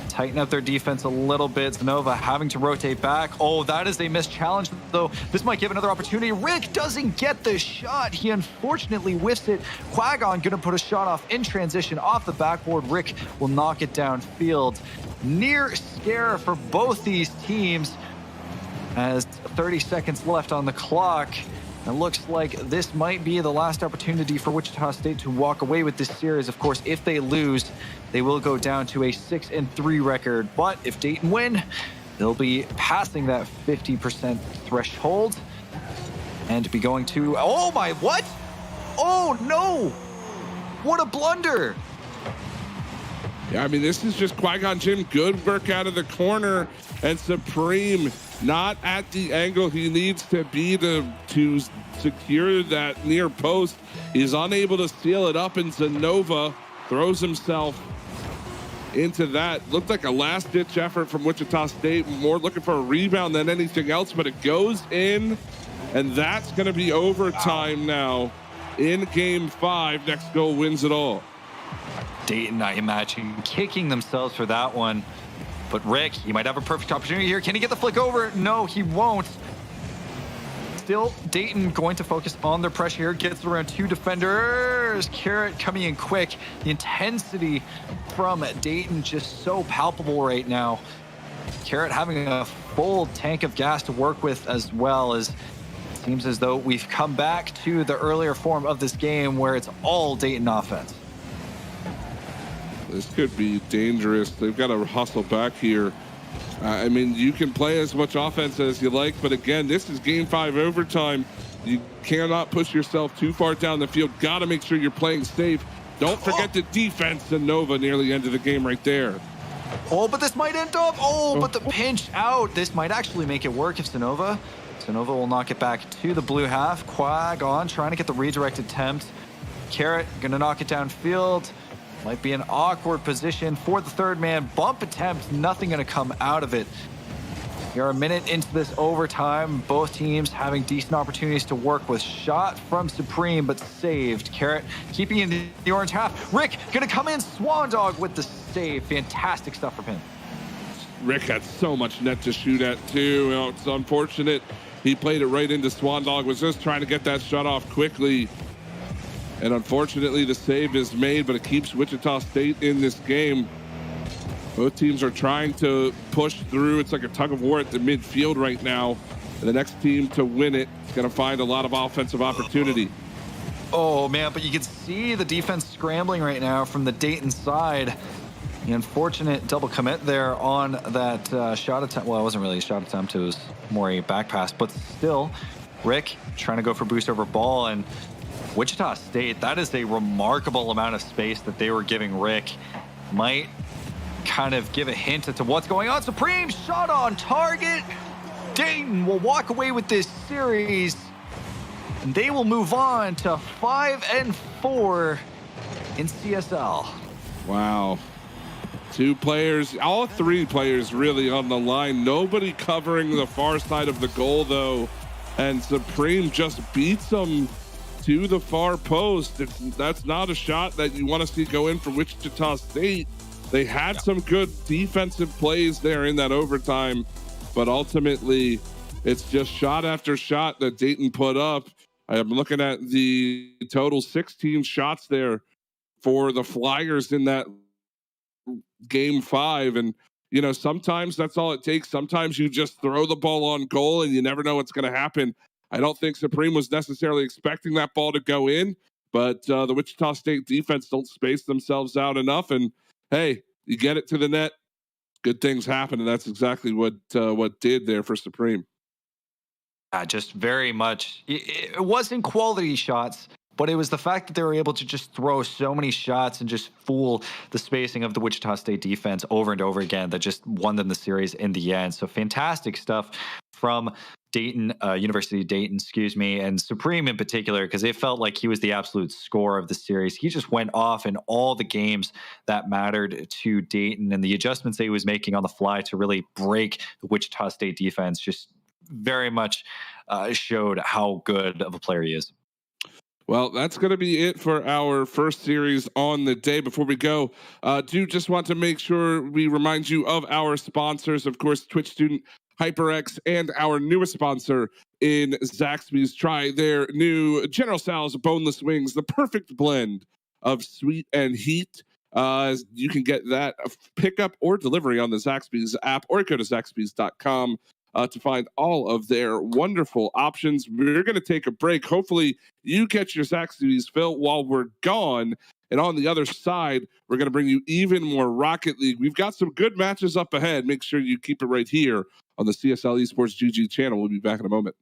Tighten up their defense a little bit. Zenova having to rotate back. That is a missed challenge, though. This might give another opportunity. Rick doesn't get the shot. He unfortunately whiffs it. Qui-Gon gonna put a shot off in transition off the backboard. Rick will knock it downfield. Near scare for both these teams as 30 seconds left on the clock. It looks like this might be the last opportunity for Wichita State to walk away with this series. Of course, if they lose, they will go down to a 6-3 record. But if Dayton win, they'll be passing that 50% threshold and be going to, what? Oh no! What a blunder! Yeah, I mean, this is just Qui-Gon Jinn. Good work out of the corner, and Supreme not at the angle he needs to be to secure that near post. He's unable to seal it up, and Zenova throws himself into that. Looked like a last-ditch effort from Wichita State, more looking for a rebound than anything else, but it goes in, and that's going to be overtime now in Game 5. Next goal wins it all. Dayton, I imagine, kicking themselves for that one. But Rick, he might have a perfect opportunity here. Can he get the flick over? No, he won't. Still, Dayton going to focus on their pressure here. Gets around two defenders. Carrot coming in quick. The intensity from Dayton just so palpable right now. Carrot having a full tank of gas to work with, as well as it seems as though we've come back to the earlier form of this game where it's all Dayton offense. This could be dangerous. They've got to hustle back here. I mean, you can play as much offense as you like, but again, this is Game 5 overtime. You cannot push yourself too far down the field. Got to make sure you're playing safe. Don't forget the defense, and Nova nearly ended the game right there. Oh, but this might end up. Oh, but the pinch out. This might actually make it work if Sonova will knock it back to the blue half. Quag on, trying to get the redirect attempt. Carrot gonna knock it downfield. Might be an awkward position for the third man. Bump attempt, nothing gonna come out of it. You're a minute into this overtime. Both teams having decent opportunities to work with. Shot from Supreme, but saved. Carrot keeping in the orange half. Rick gonna come in. Swan Dog with the save. Fantastic stuff from him. Rick had so much net to shoot at too. You know, it's unfortunate. He played it right into Swan Dog. Was just trying to get that shot off quickly. And unfortunately, the save is made, but it keeps Wichita State in this game. Both teams are trying to push through. It's like a tug of war at the midfield right now. And the next team to win it is going to find a lot of offensive opportunity. Oh, man, but you can see the defense scrambling right now from the Dayton side. The unfortunate double commit there on that shot attempt. Well, it wasn't really a shot attempt. It was more a back pass. But still, Rick trying to go for boost over ball. And Wichita State, that is a remarkable amount of space that they were giving Rick. Might kind of give a hint as to what's going on. Supreme shot on target. Dayton will walk away with this series, and they will move on to 5-4 in CSL. Wow. Two players, all three players really on the line. Nobody covering the far side of the goal, though. And Supreme just beats them to the far post. That's not a shot that you want to see go in from Wichita State. They had some good defensive plays there in that overtime, but ultimately it's just shot after shot that Dayton put up. I'm looking at the total 16 shots there for the Flyers in that game 5. And, you know, sometimes that's all it takes. Sometimes you just throw the ball on goal and you never know what's going to happen. I don't think Supreme was necessarily expecting that ball to go in, but the Wichita State defense don't space themselves out enough. And hey, you get it to the net, good things happen, and that's exactly what did there for Supreme. Just very much. It wasn't quality shots, but it was the fact that they were able to just throw so many shots and just fool the spacing of the Wichita State defense over and over again that just won them the series in the end. So fantastic stuff from Dayton, University of Dayton, and Supreme in particular, because it felt like he was the absolute scorer of the series. He just went off in all the games that mattered to Dayton, and the adjustments that he was making on the fly to really break the Wichita State defense just very much showed how good of a player he is. Well, that's going to be it for our first series on the day. Before we go, do just want to make sure we remind you of our sponsors, of course, Twitch Student, HyperX, and our newest sponsor in Zaxby's. Try their new General Tso's boneless wings, the perfect blend of sweet and heat. You can get that pickup or delivery on the Zaxby's app, or go to Zaxby's.com to find all of their wonderful options. We're going to take a break. Hopefully you get your Zaxby's fill while we're gone. And on the other side, we're going to bring you even more Rocket League. We've got some good matches up ahead. Make sure you keep it right here on the CSL Esports GG channel. We'll be back in a moment.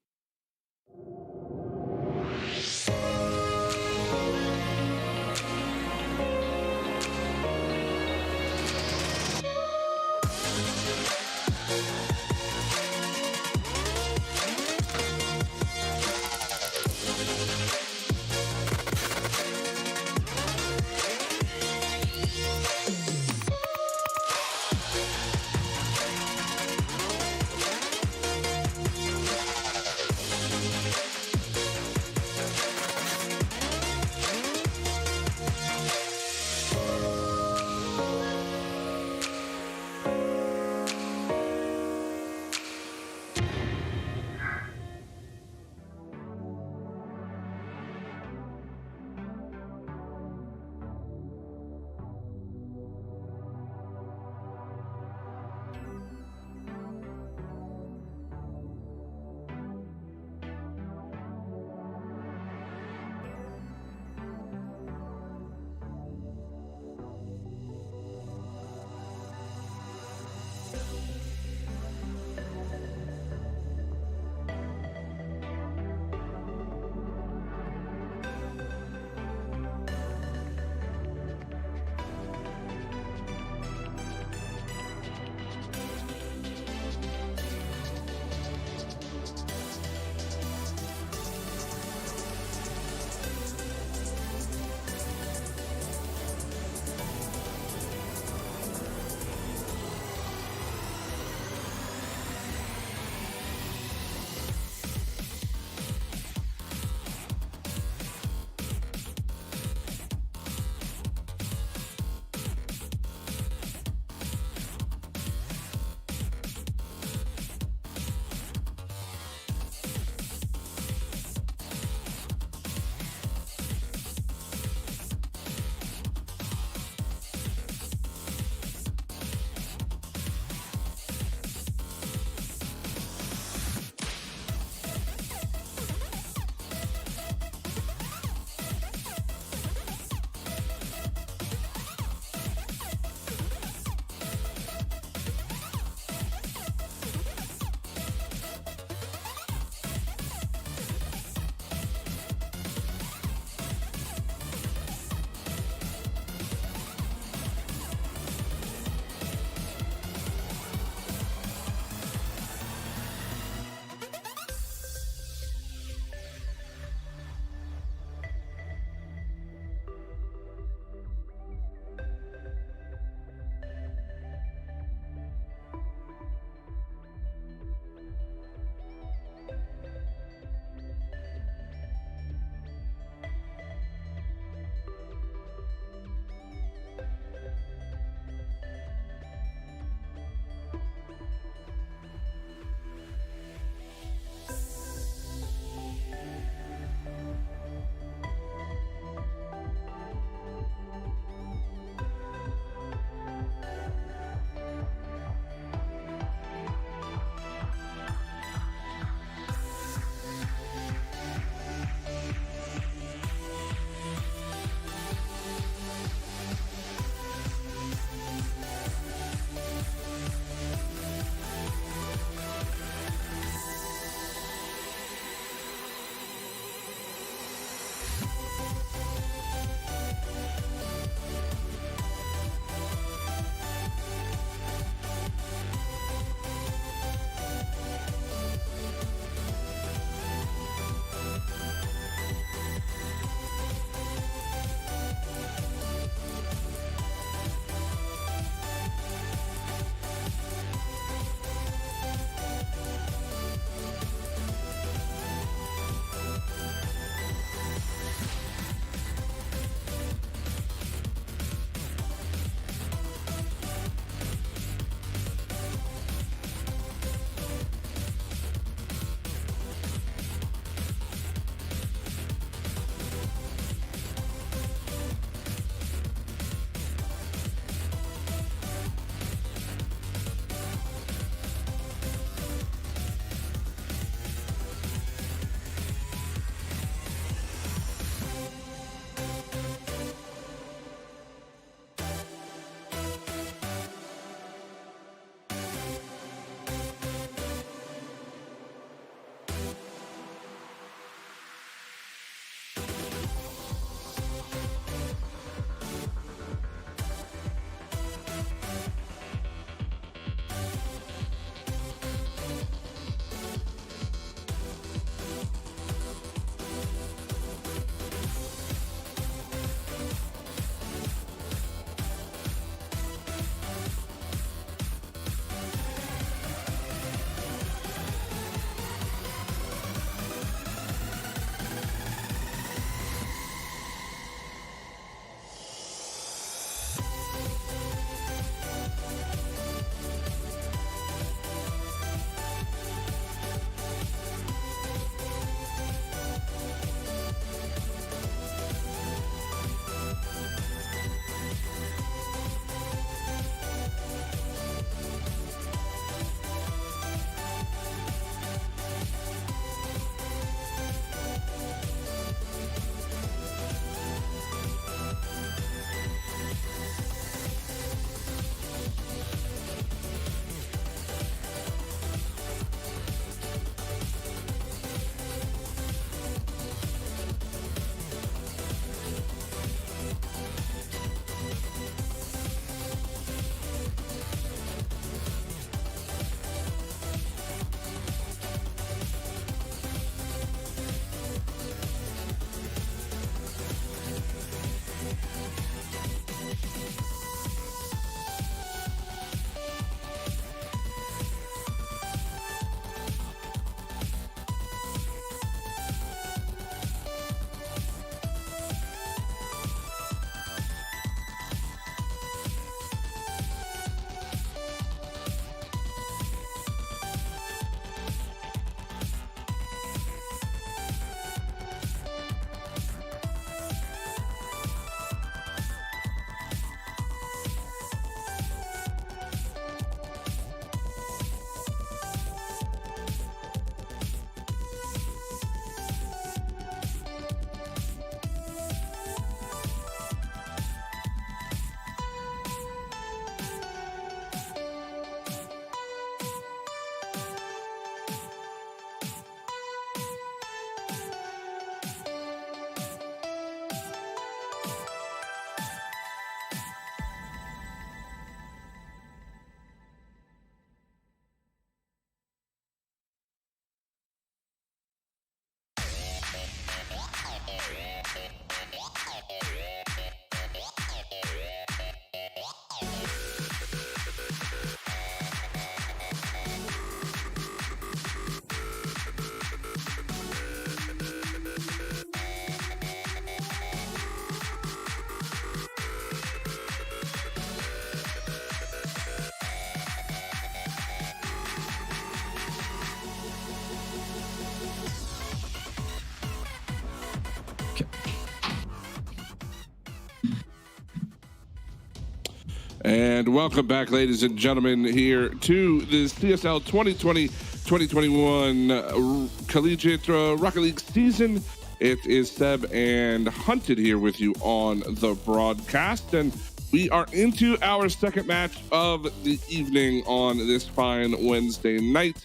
And welcome back, ladies and gentlemen, here to the CSL 2020-2021 Collegiate Rocket League season. It is Seb and Hunted here with you on the broadcast, and we are into our second match of the evening on this fine Wednesday night,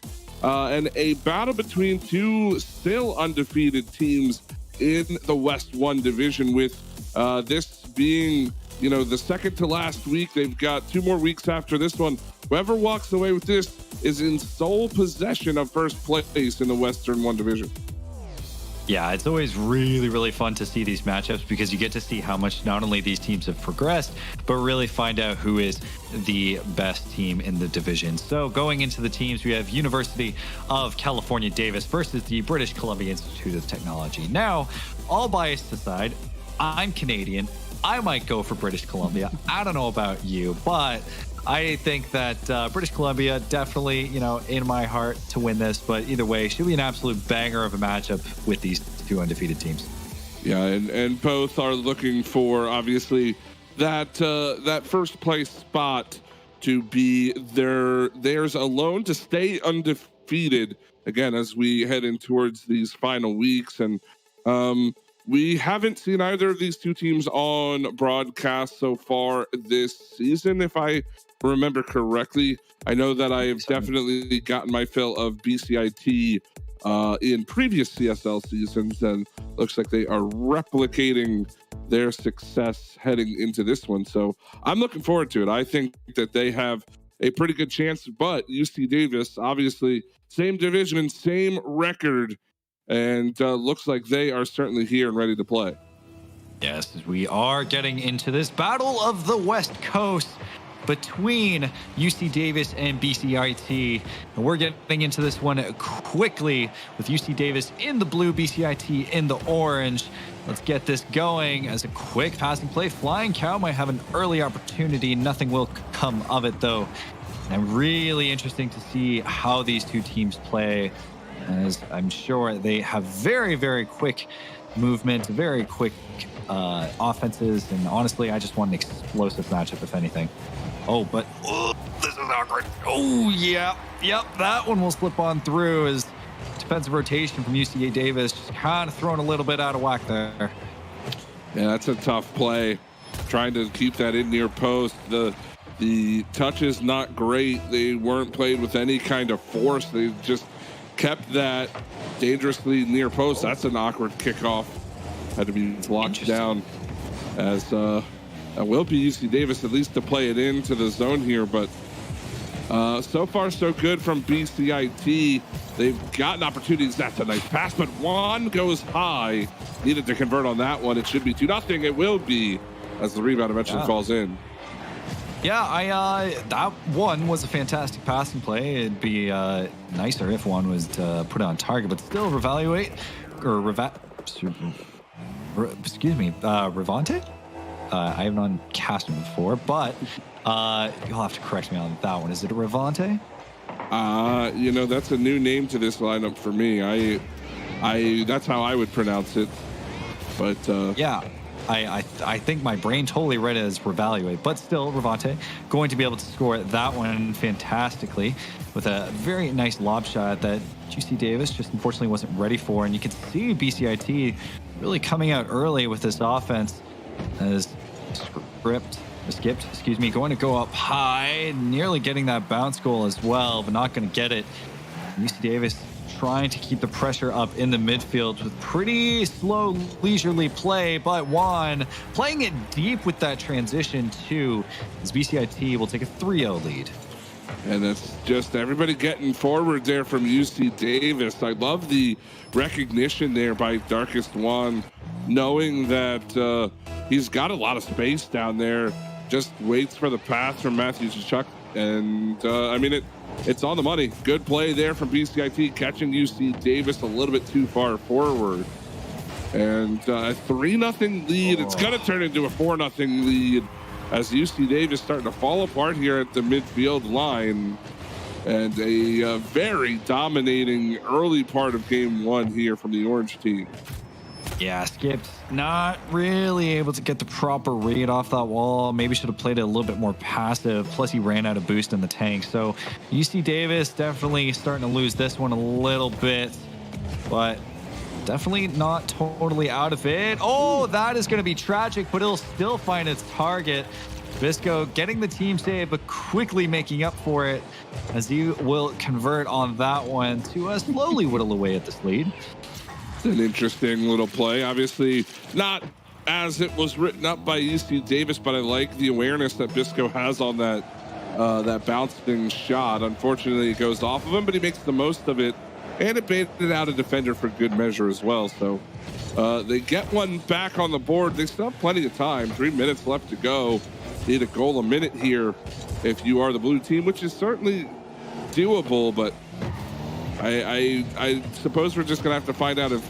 and a battle between two still undefeated teams in the West 1 division, with this being the second to last week. They've got 2 more weeks after this one. Whoever walks away with this is in sole possession of first place in the Western 1 division. Yeah, it's always really, really fun to see these matchups because you get to see how much not only these teams have progressed, but really find out who is the best team in the division. So going into the teams, we have University of California, Davis versus the British Columbia Institute of Technology. Now, all bias aside, I'm Canadian. I might go for British Columbia. I don't know about you, but I think that British Columbia definitely, in my heart to win this. But either way, should be an absolute banger of a matchup with these two undefeated teams. Yeah, and both are looking for, obviously, that first place spot to be theirs alone, to stay undefeated, again, as we head in towards these final weeks. And we haven't seen either of these two teams on broadcast so far this season, if I remember correctly. I know that I have definitely gotten my fill of BCIT in previous CSL seasons, and looks like they are replicating their success heading into this one. So I'm looking forward to it. I think that they have a pretty good chance, but UC Davis, obviously, same division and same record, and looks like they are certainly here and ready to play. Yes, we are getting into this battle of the West Coast between UC Davis and BCIT. And we're getting into this one quickly with UC Davis in the blue, BCIT in the orange. Let's get this going as a quick passing play. Flying Cow might have an early opportunity. Nothing will come of it, though. And really interesting to see how these two teams play, as I'm sure they have very, very quick movement, very quick offenses, and honestly, I just want an explosive matchup, if anything. But this is awkward. Yep, that one will slip on through as defensive rotation from UCA Davis, just kind of throwing a little bit out of whack there. Yeah, that's a tough play, trying to keep that in near post. The touch is not great. They weren't played with any kind of force. They just kept that dangerously near post. That's an awkward kickoff. Had to be blocked down, as it will be UC Davis at least to play it into the zone here. But so far so good from BCIT. They've gotten opportunities. That's a nice pass, but one goes high. Needed to convert on that one. It should be 2-0. It will be, as the rebound eventually falls in. Yeah, that one was a fantastic passing play. It'd be nicer if one was to put it on target, but still Revante? I haven't on cast him before, but you'll have to correct me on that one. Is it a Revante? That's a new name to this lineup for me. I that's how I would pronounce it. But yeah. I think my brain totally read it as Revaluate, but still Revante going to be able to score that one fantastically with a very nice lob shot that UC Davis just unfortunately wasn't ready for. And you can see BCIT really coming out early with this offense as skipped, going to go up high, nearly getting that bounce goal as well, but not going to get it. UC Davis trying to keep the pressure up in the midfield with pretty slow, leisurely play, but Juan playing it deep with that transition too, as BCIT will take a 3-0 lead. And it's just everybody getting forward there from UC Davis. I love the recognition there by Darkest Juan, knowing that he's got a lot of space down there, just waits for the pass from Matthew Tkachuk. And it's on the money. Good play there from BCIT, catching UC Davis a little bit too far forward. And a 3-0 lead. It's going to turn into a 4-0 lead as UC Davis starting to fall apart here at the midfield line. And a very dominating early part of game one here from the Orange team. Yeah, skipped. Not really able to get the proper read off that wall. Maybe should have played it a little bit more passive. Plus, he ran out of boost in the tank. So, UC Davis definitely starting to lose this one a little bit, but definitely not totally out of it. Oh, that is going to be tragic, but it'll still find its target. Visco getting the team save, but quickly making up for it as he will convert on that one to slowly whittle away at this lead. It's an interesting little play. Obviously, not as it was written up by UC Davis, but I like the awareness that Visco has on that that bouncing shot. Unfortunately, it goes off of him, but he makes the most of it, and it baited out a defender for good measure as well. So they get one back on the board. They still have plenty of time. 3 minutes left to go. Need a goal a minute here if you are the blue team, which is certainly doable, but I suppose we're just going to have to find out if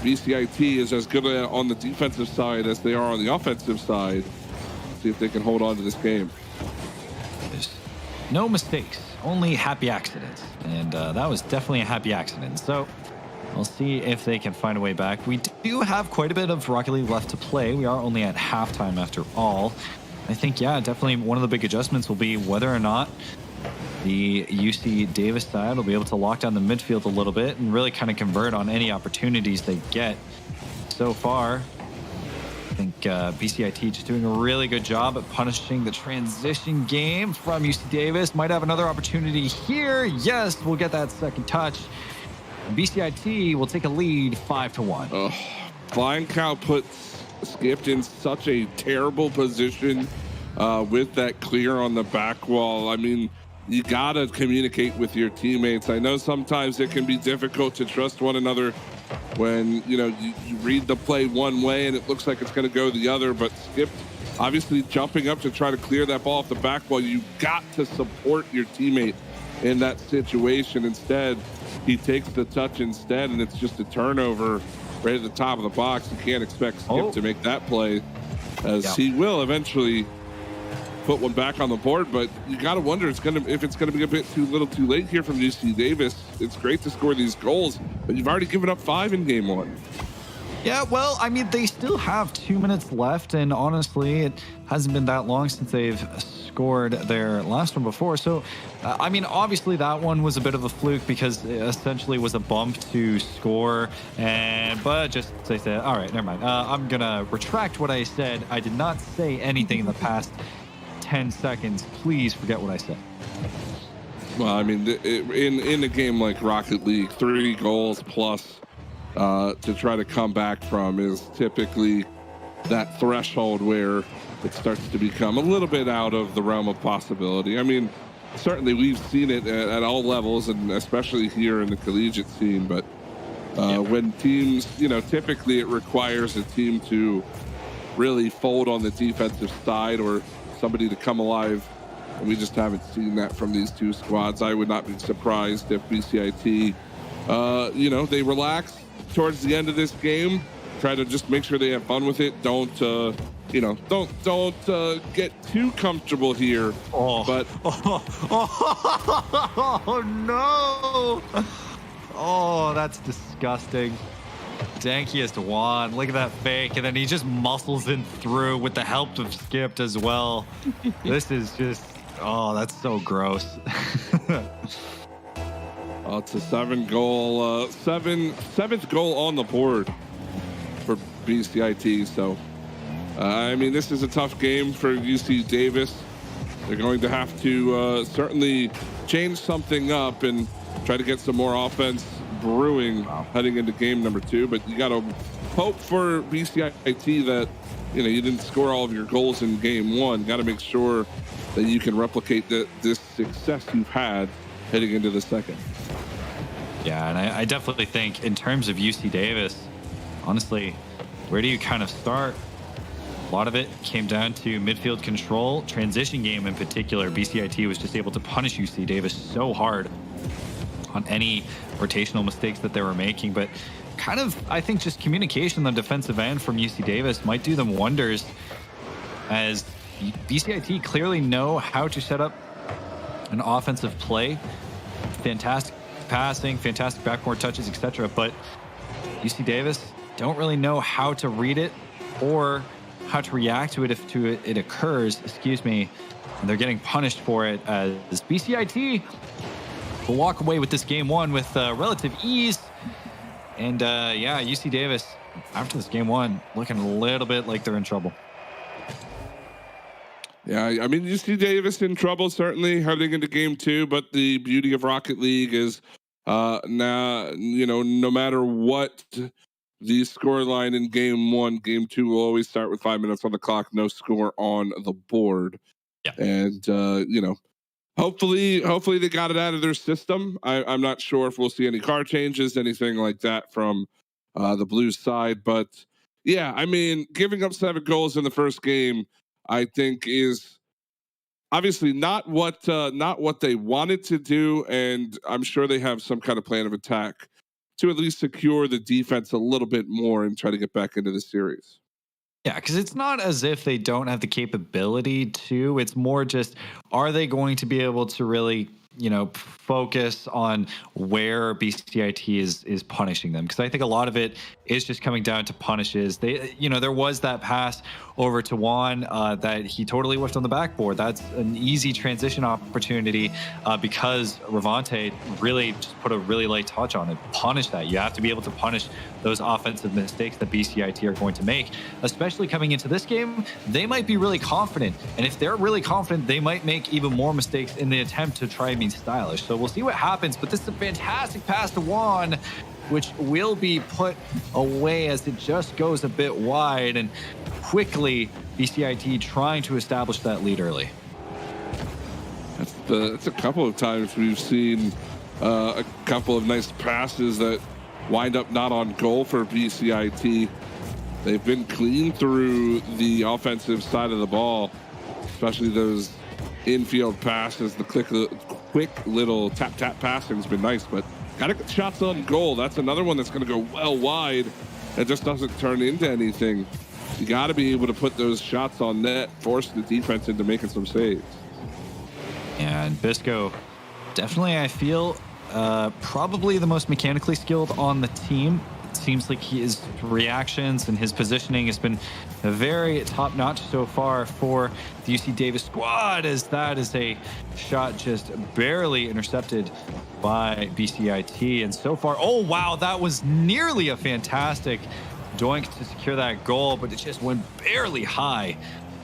BCIT is as good on the defensive side as they are on the offensive side. See if they can hold on to this game. There's no mistakes, only happy accidents. And that was definitely a happy accident. So we'll see if they can find a way back. We do have quite a bit of Rocket League left to play. We are only at halftime after all. I think, yeah, definitely one of the big adjustments will be whether or not the UC Davis side will be able to lock down the midfield a little bit and really kind of convert on any opportunities they get. So far, I think BCIT just doing a really good job at punishing the transition game from UC Davis. Might have another opportunity here. Yes, we'll get that second touch. BCIT will take a lead 5-1. Flying Cow puts Skipped in such a terrible position with that clear on the back wall. I mean, you gotta communicate with your teammates. I know sometimes it can be difficult to trust one another when you read the play one way and it looks like it's going to go the other, but Skip obviously jumping up to try to clear that ball off the back wall. You got to support your teammate in that situation. Instead, he takes the touch instead, and it's just a turnover right at the top of the box. You can't expect Skip to make that play, as he will eventually put one back on the board, but you got to wonder if it's going to be a bit too little too late here from UC Davis. It's great to score these goals, but you've already given up 5 in game 1. Yeah, well, I mean, they still have 2 minutes left, and honestly, it hasn't been that long since they've scored their last one before. So, I mean, obviously that one was a bit of a fluke because it essentially was a bump to score, but just as I said, all right, never mind. I'm going to retract what I said. I did not say anything in the past 10 seconds. Please forget what I said. Well, I mean, in a game like Rocket League, 3 goals plus to try to come back from is typically that threshold where it starts to become a little bit out of the realm of possibility. I mean, certainly we've seen it at all levels, and especially here in the collegiate scene, but when teams, typically it requires a team to really fold on the defensive side or somebody to come alive, and we just haven't seen that from these two squads. I would not be surprised if BCIT, they relax towards the end of this game, try to just make sure they have fun with it. Don't get too comfortable here. Oh no! Oh, that's disgusting. Dankiest one. Look at that fake, and then he just muscles in through with the help of Skipped as well. This is just, that's so gross. It's a 7th goal on the board for BCIT. So, I mean, this is a tough game for UC Davis. They're going to have to certainly change something up and try to get some more offense brewing heading into game number 2. But you got to hope for BCIT that you didn't score all of your goals in game 1. Got to make sure that you can replicate this success you've had heading into the second. Yeah, and I definitely think in terms of UC Davis, honestly, where do you kind of start? A lot of it came down to midfield control, transition game in particular. BCIT was just able to punish UC Davis so hard on any rotational mistakes that they were making, but kind of, I think, just communication on the defensive end from UC Davis might do them wonders, as BCIT clearly know how to set up an offensive play. Fantastic passing, fantastic backboard touches, etc. But UC Davis, don't really know how to read it or how to react to it if it occurs, excuse me. And they're getting punished for it as BCIT will walk away with this game one with relative ease. And yeah, UC Davis, after this game one, looking a little bit like they're in trouble. Yeah, I mean, UC Davis in trouble, certainly, heading into game two. But the beauty of Rocket League is now, no matter what the scoreline in game one, game two will always start with 5 minutes on the clock, no score on the board. Yeah. And, hopefully they got it out of their system. I'm not sure if we'll see any car changes, anything like that from the Blues side. But yeah, I mean, giving up 7 goals in the first game, I think is obviously not what they wanted to do. And I'm sure they have some kind of plan of attack to at least secure the defense a little bit more and try to get back into the series. Yeah, because it's not as if they don't have the capability to. It's more just, are they going to be able to really, focus on where BCIT is punishing them? Because I think a lot of it is just coming down to punishes. There was that pass over to Juan that he totally whiffed on the backboard. That's an easy transition opportunity because Ravante really just put a really light touch on it. Punish that. You have to be able to punish those offensive mistakes that BCIT are going to make, especially coming into this game. They might be really confident, and if they're really confident, they might make even more mistakes in the attempt to try and be stylish. So we'll see what happens, but this is a fantastic pass to Juan, which will be put away as it just goes a bit wide, and quickly BCIT trying to establish that lead early. That's a couple of times we've seen a couple of nice passes that wind up not on goal for BCIT. They've been clean through the offensive side of the ball, especially those infield passes. The quick little tap passing has been nice, but gotta get shots on goal. That's another one that's going to go well wide. It just doesn't turn into anything. You got to be able to put those shots on net, force the defense into making some saves. And Bisco, definitely, I feel, probably the most mechanically skilled on the team. It seems like his reactions and his positioning has been very top-notch so far for the UC Davis squad, as that is a shot just barely intercepted by BCIT. And so far, oh wow, that was nearly a fantastic doink to secure that goal, but it just went barely high.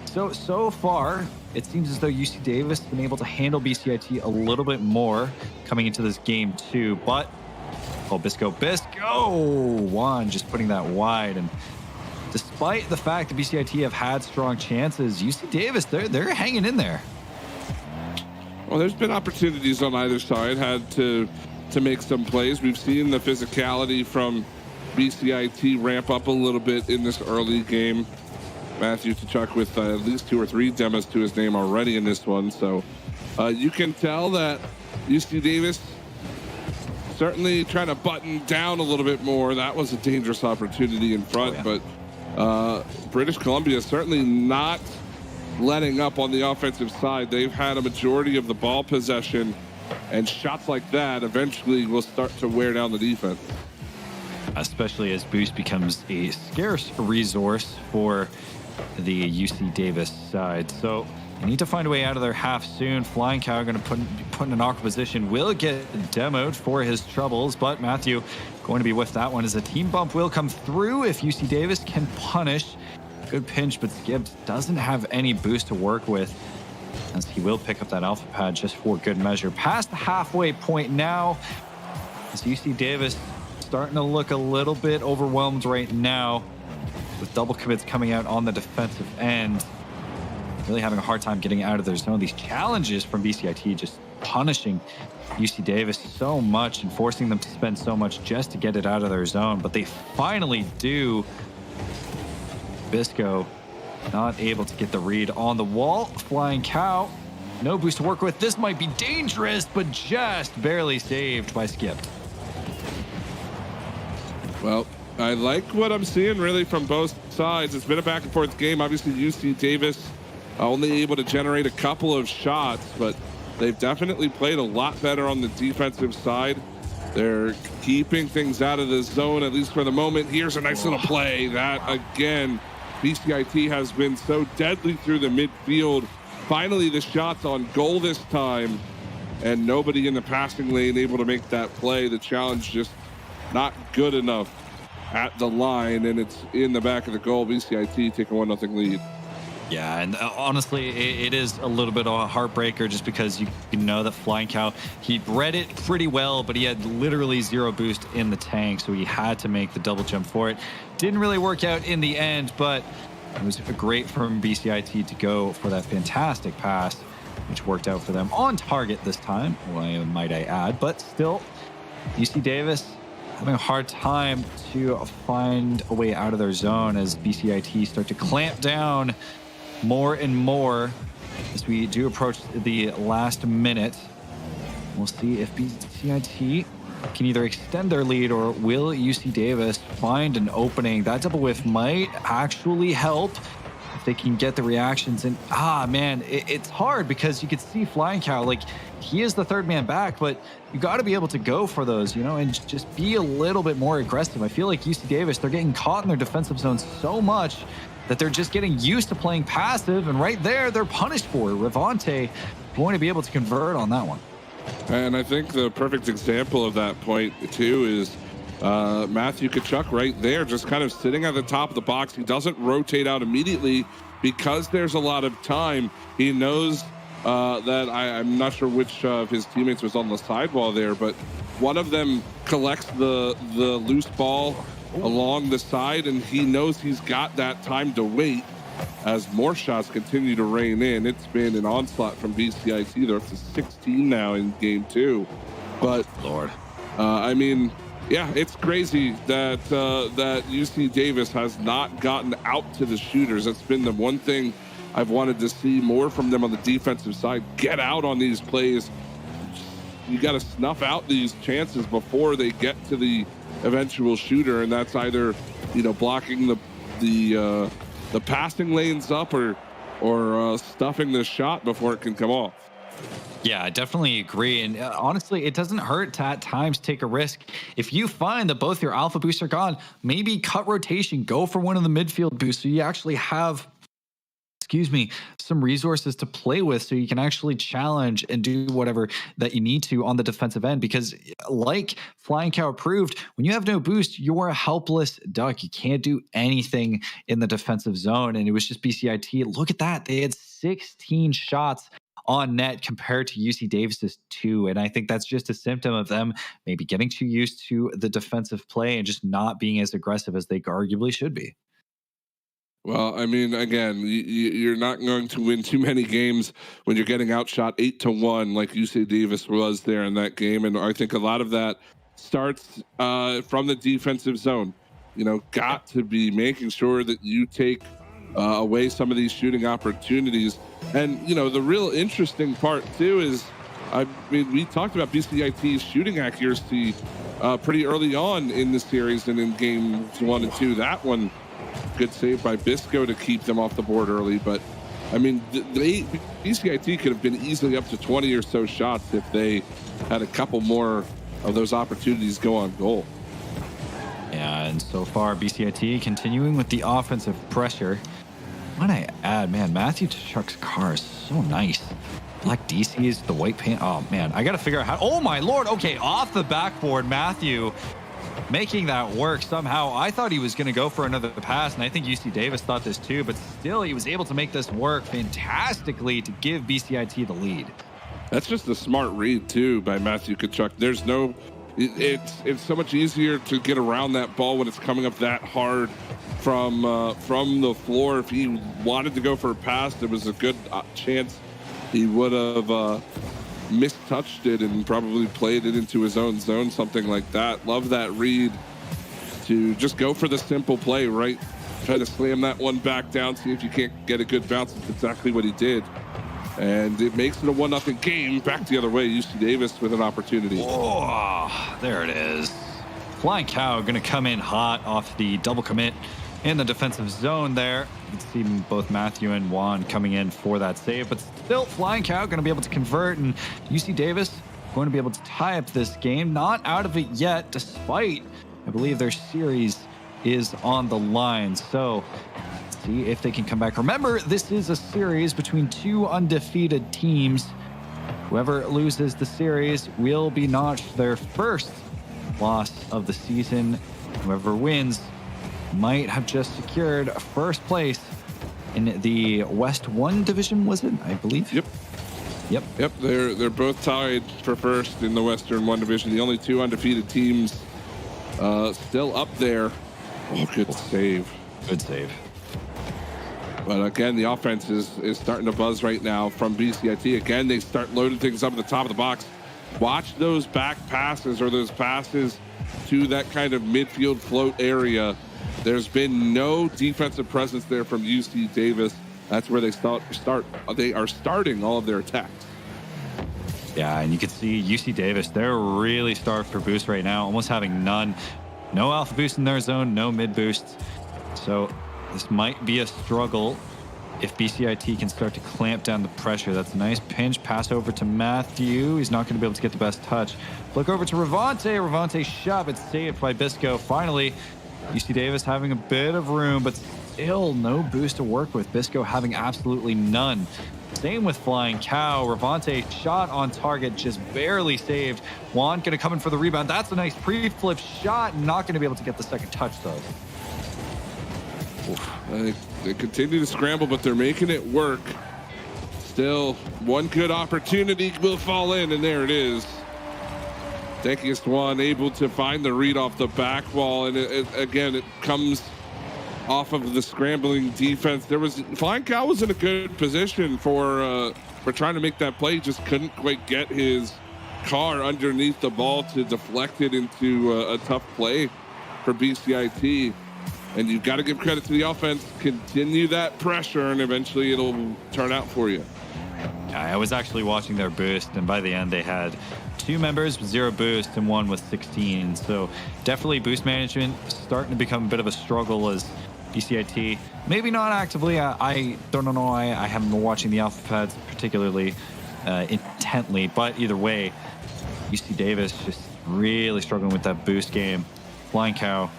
So far, it seems as though UC Davis has been able to handle BCIT a little bit more coming into this game too. But Bisco, Juan just putting that wide. And despite the fact that BCIT have had strong chances, UC Davis, they're hanging in there. Well, there's been opportunities on either side, had to make some plays. We've seen the physicality from BCIT ramp up a little bit in this early game. Matthew Tkachuk with at least 2 or 3 demos to his name already in this one. So you can tell that UC Davis certainly trying to button down a little bit more. That was a dangerous opportunity in front, but British Columbia certainly not letting up on the offensive side. They've had a majority of the ball possession, and shots like that eventually will start to wear down the defense. Especially as Boost becomes a scarce resource for the UC Davis side. So they need to find a way out of their half soon. Flying Cow going to be put in an awkward position. Will get demoed for his troubles, but Matthew going to be with that one as a team bump will come through if UC Davis can punish. Good pinch, but Skibbs doesn't have any boost to work with, as he will pick up that alpha pad just for good measure. Past the halfway point now, as UC Davis starting to look a little bit overwhelmed right now with double commits coming out on the defensive end. Really having a hard time getting out of their zone. These challenges from BCIT just punishing UC Davis so much and forcing them to spend so much just to get it out of their zone. But they finally do. Bisco not able to get the read on the wall. Flying Cow, no boost to work with. This might be dangerous, but just barely saved by Skip. Well, I like what I'm seeing really from both sides. It's been a back and forth game. Obviously, UC Davis only able to generate a couple of shots, but they've definitely played a lot better on the defensive side. They're keeping things out of the zone, at least for the moment. Here's a nice little play. That, again, BCIT has been so deadly through the midfield. Finally, the shot's on goal this time, and nobody in the passing lane able to make that play. The challenge just not good enough at the line, and it's in the back of the goal. BCIT take a 1-0 lead. Yeah, and honestly, it is a little bit of a heartbreaker just because you know that Flying Cow, he read it pretty well, but he had literally 0 boost in the tank, so he had to make the double jump for it. Didn't really work out in the end, but it was great from BCIT to go for that fantastic pass, which worked out for them on target this time, might I add. But still, UC Davis having a hard time to find a way out of their zone as BCIT start to clamp down more and more as we do approach the last minute. We'll see if BCIT can either extend their lead or will UC Davis find an opening. That double whiff might actually help if they can get the reactions. And man, it's hard because you could see Flying Cow, like, he is the third man back, but you got to be able to go for those, and just be a little bit more aggressive. I feel like UC Davis, they're getting caught in their defensive zone so much that they're just getting used to playing passive, and right there, they're punished for it. Rivante going to be able to convert on that one. And I think the perfect example of that point, too, is Matthew Tkachuk right there, just kind of sitting at the top of the box. He doesn't rotate out immediately because there's a lot of time. He knows that I'm not sure which of his teammates was on the sidewall there, but one of them collects the loose ball along the side, and he knows he's got that time to wait as more shots continue to rain in. It's been an onslaught from BCIT. They're up to 16 now in game 2. But Lord, I mean, yeah, it's crazy that that UC Davis has not gotten out to the shooters. That's been the one thing I've wanted to see more from them on the defensive side. Get out on these plays. You got to snuff out these chances before they get to the eventual shooter, and that's either blocking the passing lanes up or stuffing the shot before it can come off. Yeah, I definitely agree. And honestly, it doesn't hurt to at times take a risk. If you find that both your alpha boosts are gone, maybe cut rotation, go for one of the midfield boosts so you actually have some resources to play with so you can actually challenge and do whatever that you need to on the defensive end. Because like Flying Cow proved, when you have no boost, you're a helpless duck. You can't do anything in the defensive zone. And it was just BCIT. Look at that. They had 16 shots on net compared to UC Davis's 2. And I think that's just a symptom of them maybe getting too used to the defensive play and just not being as aggressive as they arguably should be. Well, I mean, again, you're not going to win too many games when you're getting outshot 8-1 like UC Davis was there in that game. And I think a lot of that starts from the defensive zone. Got to be making sure that you take away some of these shooting opportunities. And, the real interesting part, too, is, I mean, we talked about BCIT's shooting accuracy pretty early on in the series and in games 1 and 2. That one, good save by Bisco to keep them off the board early. But, I mean, BCIT could have been easily up to 20 or so shots if they had a couple more of those opportunities go on goal. Yeah, and so far, BCIT continuing with the offensive pressure. When I add, man, Matthew Tkachuk's car is so nice. Black DC's, the white paint. Oh, man, I got to figure out how. Oh, my Lord. Okay, off the backboard, Matthew making that work somehow. I thought he was going to go for another pass, and I think UC Davis thought this too, but still he was able to make this work fantastically to give BCIT the lead. That's just a smart read too by Matthew Tkachuk. There's no, it's so much easier to get around that ball when it's coming up that hard from the floor. If he wanted to go for a pass, there was a good chance he would have mistouched it and probably played it into his own zone, something like that. Love that read to just go for the simple play, right? Try to slam that one back down, see if you can't get a good bounce. It's exactly what he did. And it makes it a 1-0 game. Back the other way, UC Davis with an opportunity. Oh, there it is. Flying Cow going to come in hot off the double commit in the defensive zone there. You can see both Matthew and Juan coming in for that save, but still Flying Cow going to be able to convert, and UC Davis going to be able to tie up this game. Not out of it yet, despite, I believe, their series is on the line. So let's see if they can come back. Remember, this is a series between two undefeated teams. Whoever loses the series will be notched their first loss of the season. Whoever wins might have just secured first place in the West 1 division, was it? I believe. Yep. They're both tied for first in the Western 1 division. The only two undefeated teams still up there. Oh, good save. Good save. But again, the offense is starting to buzz right now from BCIT. Again, they start loading things up at the top of the box. Watch those back passes or those passes to that kind of midfield float area. There's been no defensive presence there from UC Davis. That's where they start. They are starting all of their attacks. Yeah, and you can see UC Davis, they're really starved for boost right now, almost having none. No alpha boost in their zone, no mid boosts. So this might be a struggle if BCIT can start to clamp down the pressure. That's a nice pinch pass over to Matthew. He's not going to be able to get the best touch. Look over to Revante. Revante shot, but saved by Bisco. Finally, UC Davis having a bit of room, but still no boost to work with. Bisco having absolutely none. Same with Flying Cow. Revante shot on target, just barely saved. Juan going to come in for the rebound. That's a nice pre-flip shot. Not going to be able to get the second touch, though. They continue to scramble, but they're making it work. Still, one good opportunity will fall in, and there it is. Dankiest One able to find the read off the back wall, and again, it comes off of the scrambling defense. Flying Cow was in a good position for trying to make that play, just couldn't quite get his car underneath the ball to deflect it into a tough play for BCIT. And you've got to give credit to the offense. Continue that pressure, and eventually it'll turn out for you. I was actually watching their boost, and by the end they had 2 members with 0 boost and 1 with 16. So definitely boost management starting to become a bit of a struggle as BCIT, maybe not actively. I don't know. I haven't been watching the alpha pads particularly intently, but either way, UC Davis just really struggling with that boost game. Flying Cow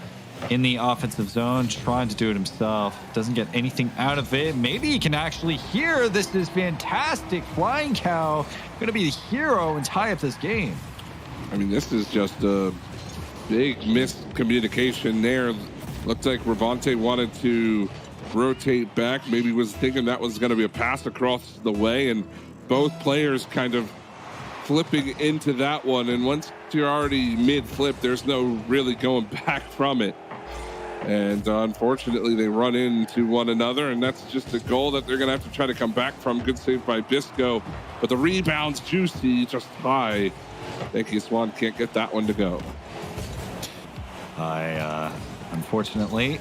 in the offensive zone, trying to do it himself. Doesn't get anything out of it. Maybe he can actually hear. This is fantastic. Flying Cow going to be the hero and tie up this game. I mean, this is just a big miscommunication there. Looked like Revante wanted to rotate back. Maybe was thinking that was going to be a pass across the way, and both players kind of flipping into that one. And once you're already mid-flip, there's no really going back from it. And unfortunately, they run into one another, and that's just a goal that they're going to have to try to come back from. Good save by Bisco, but the rebound's juicy, just high. Thank you, Swan. Can't get that one to go. Unfortunately,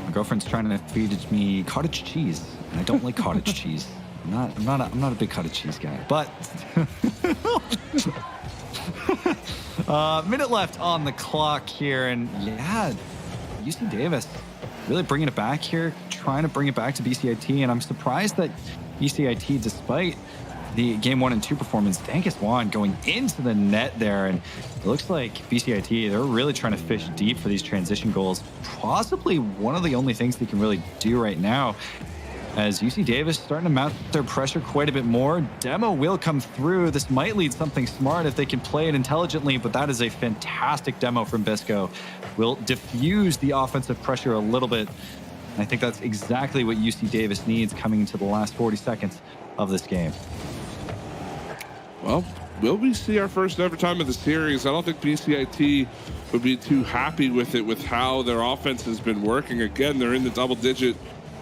my girlfriend's trying to feed me cottage cheese, and I don't like cottage cheese. I'm not a big cottage cheese guy, but minute left on the clock here, and yeah, UC Davis really bringing it back here, trying to bring it back to BCIT, and I'm surprised that BCIT, despite the game 1 and 2 performance, Dankus Juan going into the net there, and it looks like BCIT, they're really trying to fish deep for these transition goals. Possibly one of the only things they can really do right now, as UC Davis starting to mount their pressure quite a bit more. Demo will come through. This might lead something smart if they can play it intelligently, but that is a fantastic demo from Bisco. Will diffuse the offensive pressure a little bit. And I think that's exactly what UC Davis needs coming into the last 40 seconds of this game. Well, will we see our first ever time of the series? I don't think BCIT would be too happy with it, with how their offense has been working. Again, they're in the double-digit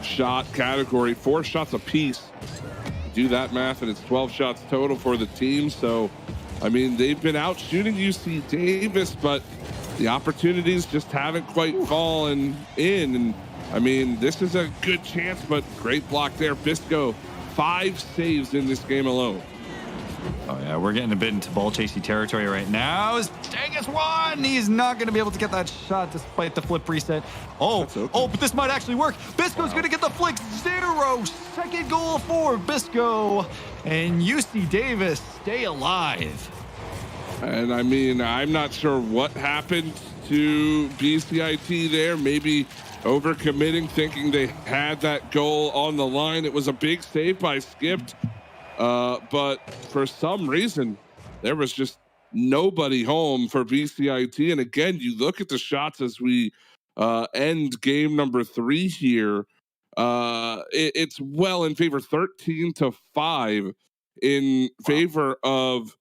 shot category, 4 shots apiece. Do that math, and it's 12 shots total for the team. So, I mean, they've been out shooting UC Davis, but the opportunities just haven't quite fallen in. And I mean, this is a good chance, but great block there. Bisco, 5 saves in this game alone. Oh yeah, we're getting a bit into ball chasey territory right now. Dangus Juan, he's not going to be able to get that shot despite the flip reset. Okay. But this might actually work. Bisco's going to get the flick. 0. Second goal for Bisco. And UC Davis stay alive. And I mean, I'm not sure what happened to BCIT there. Maybe overcommitting, thinking they had that goal on the line. It was a big save by Skipped. But for some reason, there was just nobody home for BCIT. And again, you look at the shots as we end game number 3 here. It's well in favor, 13-5 in favor of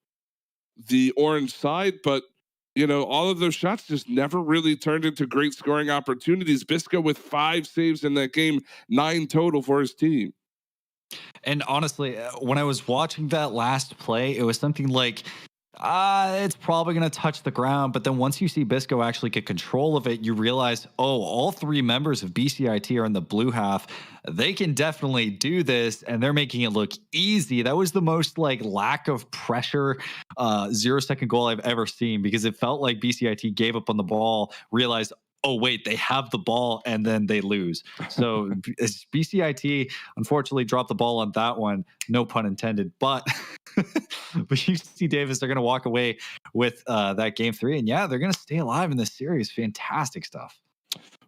the orange side, but you know, all of those shots just never really turned into great scoring opportunities. Bisco with 5 saves in that game, 9 total for his team. And honestly, when I was watching that last play, it was something like, it's probably going to touch the ground. But then once you see Bisco actually get control of it, you realize, oh, all 3 members of BCIT are in the blue half. They can definitely do this, and they're making it look easy. That was the most like lack of pressure 0-second goal I've ever seen, because it felt like BCIT gave up on the ball, realized, oh wait, they have the ball, and then they lose. So BCIT unfortunately dropped the ball on that one, no pun intended. But but UC Davis, they're going to walk away with that game 3, and yeah, they're going to stay alive in this series. Fantastic stuff.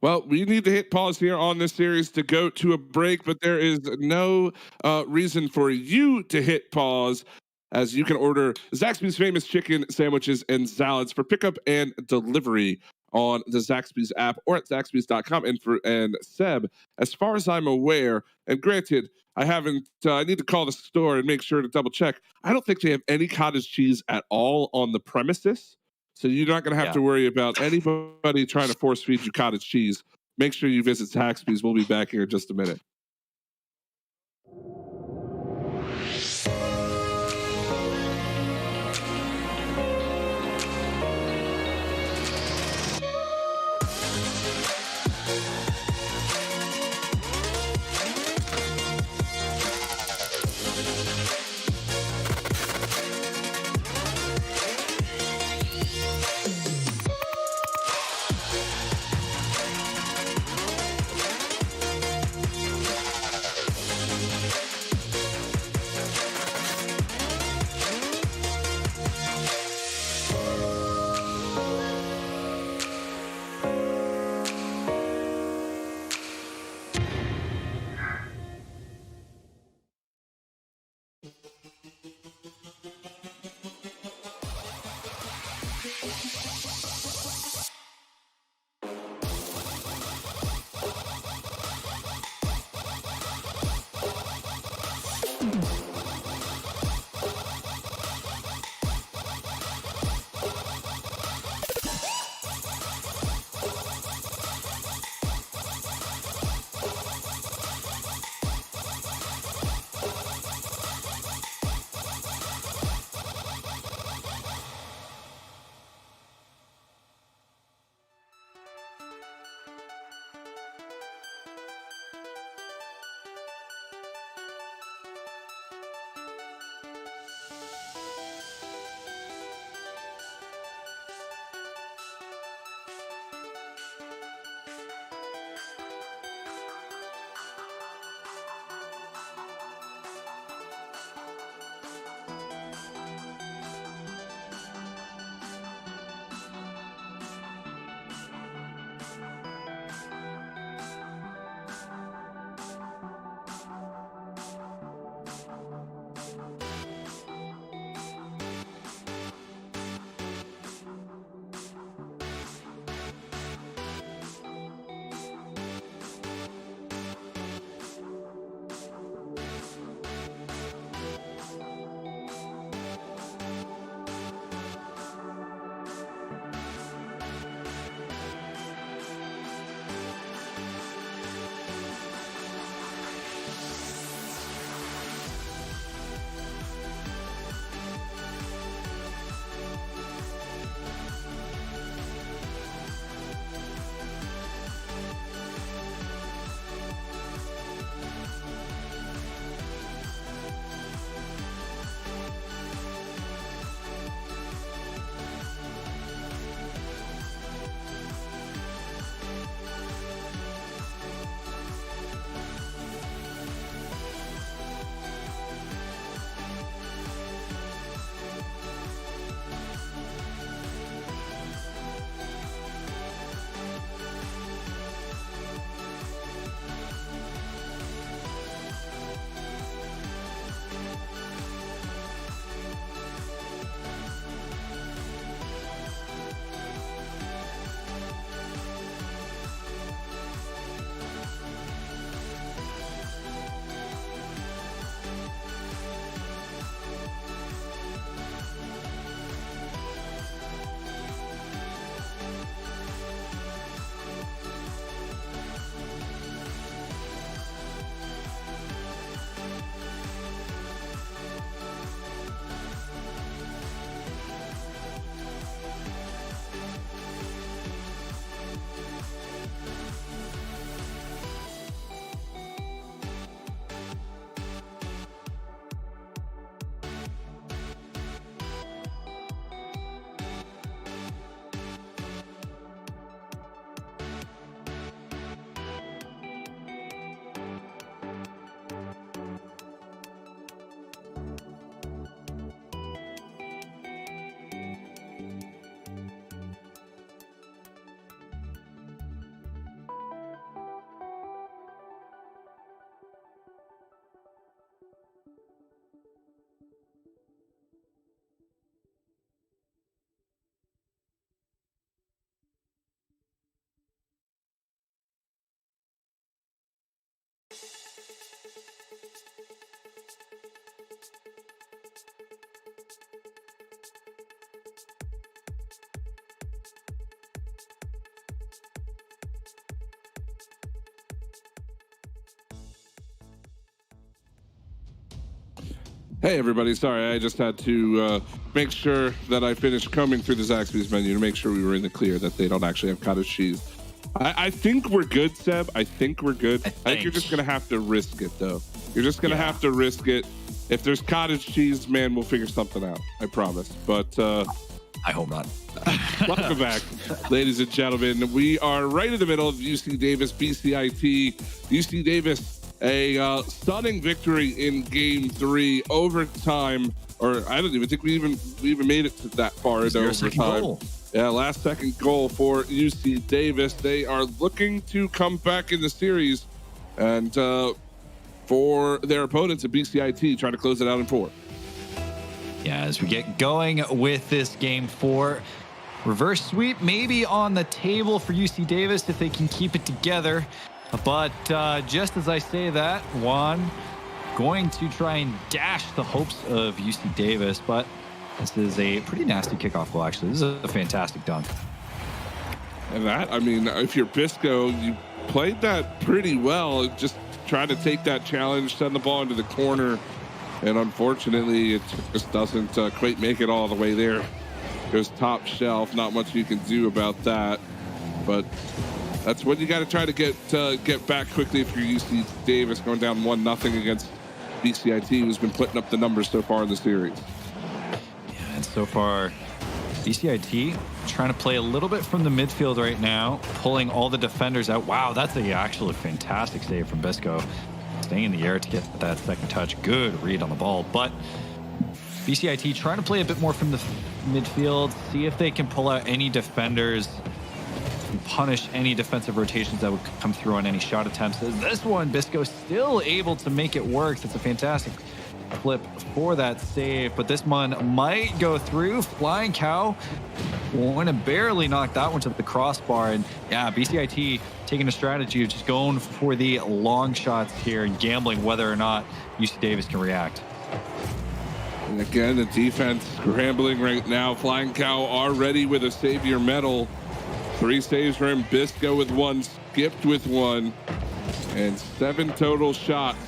Well, we need to hit pause here on this series to go to a break, but there is no reason for you to hit pause, as you can order Zaxby's famous chicken sandwiches and salads for pickup and delivery on the Zaxby's app or at Zaxby's.com. And Seb, as far as I'm aware, and granted, I haven't, I need to call the store and make sure to double check. I don't think they have any cottage cheese at all on the premises. So you're not going to have to worry about anybody trying to force feed you cottage cheese. Make sure you visit Zaxby's. We'll be back here in just a minute. Hey everybody, sorry, I just had to make sure that I finished combing through the Zaxby's menu to make sure we were in the clear that they don't actually have cottage cheese. I think we're good, Seb. I think we're good. I think you're just going to have to risk it, though. You're just going to have to risk it. If there's cottage cheese, man, we'll figure something out. I promise. But I hope not. welcome back, ladies and gentlemen. We are right in the middle of UC Davis, BCIT. UC Davis, a stunning victory in Game 3, overtime. Or I don't even think we even made it to that far into overtime. Yeah, last second goal for UC Davis. They are looking to come back in the series, and for their opponents at BCIT, trying to close it out in 4. Yeah, as we get going with this Game 4, reverse sweep maybe on the table for UC Davis if they can keep it together. But just as I say that, Juan going to try and dash the hopes of UC Davis, but this is a pretty nasty kickoff goal, actually. This is a fantastic dunk. And that, I mean, if you're Bisco, you played that pretty well. Just trying to take that challenge, send the ball into the corner. And unfortunately, it just doesn't quite make it all the way there. Goes top shelf. Not much you can do about that. But that's what you got to try to get back quickly if you're UC Davis, going down 1-0 against BCIT, who's been putting up the numbers so far in the series. Yeah, and so far, BCIT trying to play a little bit from the midfield right now, pulling all the defenders out. Wow, that's actually a fantastic save from Bisco. Staying in the air to get that second touch. Good read on the ball. But BCIT trying to play a bit more from the midfield, see if they can pull out any defenders and punish any defensive rotations that would come through on any shot attempts. This one, Bisco still able to make it work. That's a fantastic flip for that save, but this one might go through. Flying Cow going to barely knock that one to the crossbar. And yeah, BCIT taking a strategy of just going for the long shots here and gambling whether or not UC Davis can react. And again, the defense scrambling right now. Flying Cow already with a savior medal. 3 saves for him. Bisco with 1, skipped with 1, and 7 total shots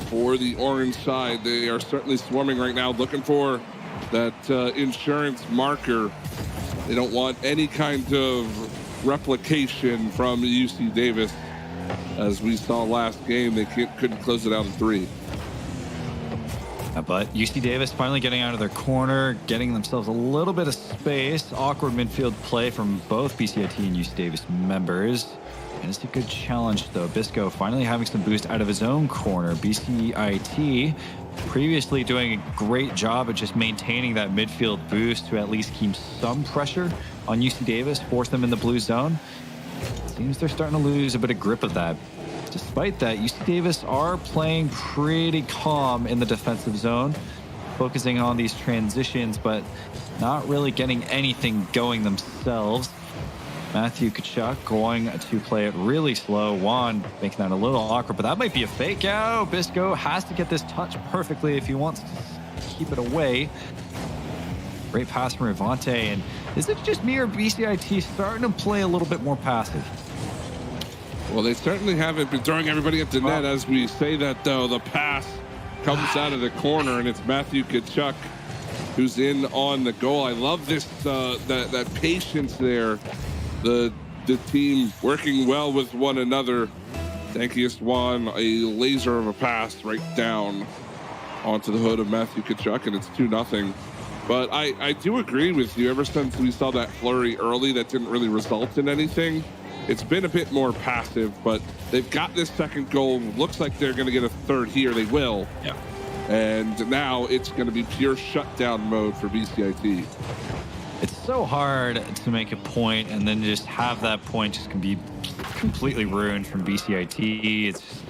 for the orange side. They are certainly swarming right now, looking for that insurance marker. They don't want any kind of replication from UC Davis. As we saw last game, they couldn't close it out in 3. But UC Davis finally getting out of their corner, getting themselves a little bit of space. Awkward midfield play from both BCIT and UC Davis members. And it's a good challenge, though. Bisco finally having some boost out of his own corner. BCIT previously doing a great job at just maintaining that midfield boost to at least keep some pressure on UC Davis, force them in the blue zone. Seems they're starting to lose a bit of grip of that. Despite that, UC Davis are playing pretty calm in the defensive zone, focusing on these transitions, but not really getting anything going themselves. Matthew Tkachuk going to play it really slow. Juan making that a little awkward, but that might be a fake out. Bisco has to get this touch perfectly if he wants to keep it away. Great pass from Rivante. And is it just me or BCIT starting to play a little bit more passive? Well, they certainly haven't been throwing everybody at the net. As we say that, though, the pass comes out of the corner, and it's Matthew Tkachuk who's in on the goal. I love this, that patience there. The team working well with one another. Thankiest Juan, a laser of a pass right down onto the hood of Matthew Tkachuk, and it's 2-0. But I do agree with you. Ever since we saw that flurry early that didn't really result in anything, it's been a bit more passive, but they've got this second goal. Looks like they're going to get a third here. They will. Yeah. And now it's going to be pure shutdown mode for BCIT. It's so hard to make a point and then just have that point just can be completely ruined from BCIT. It's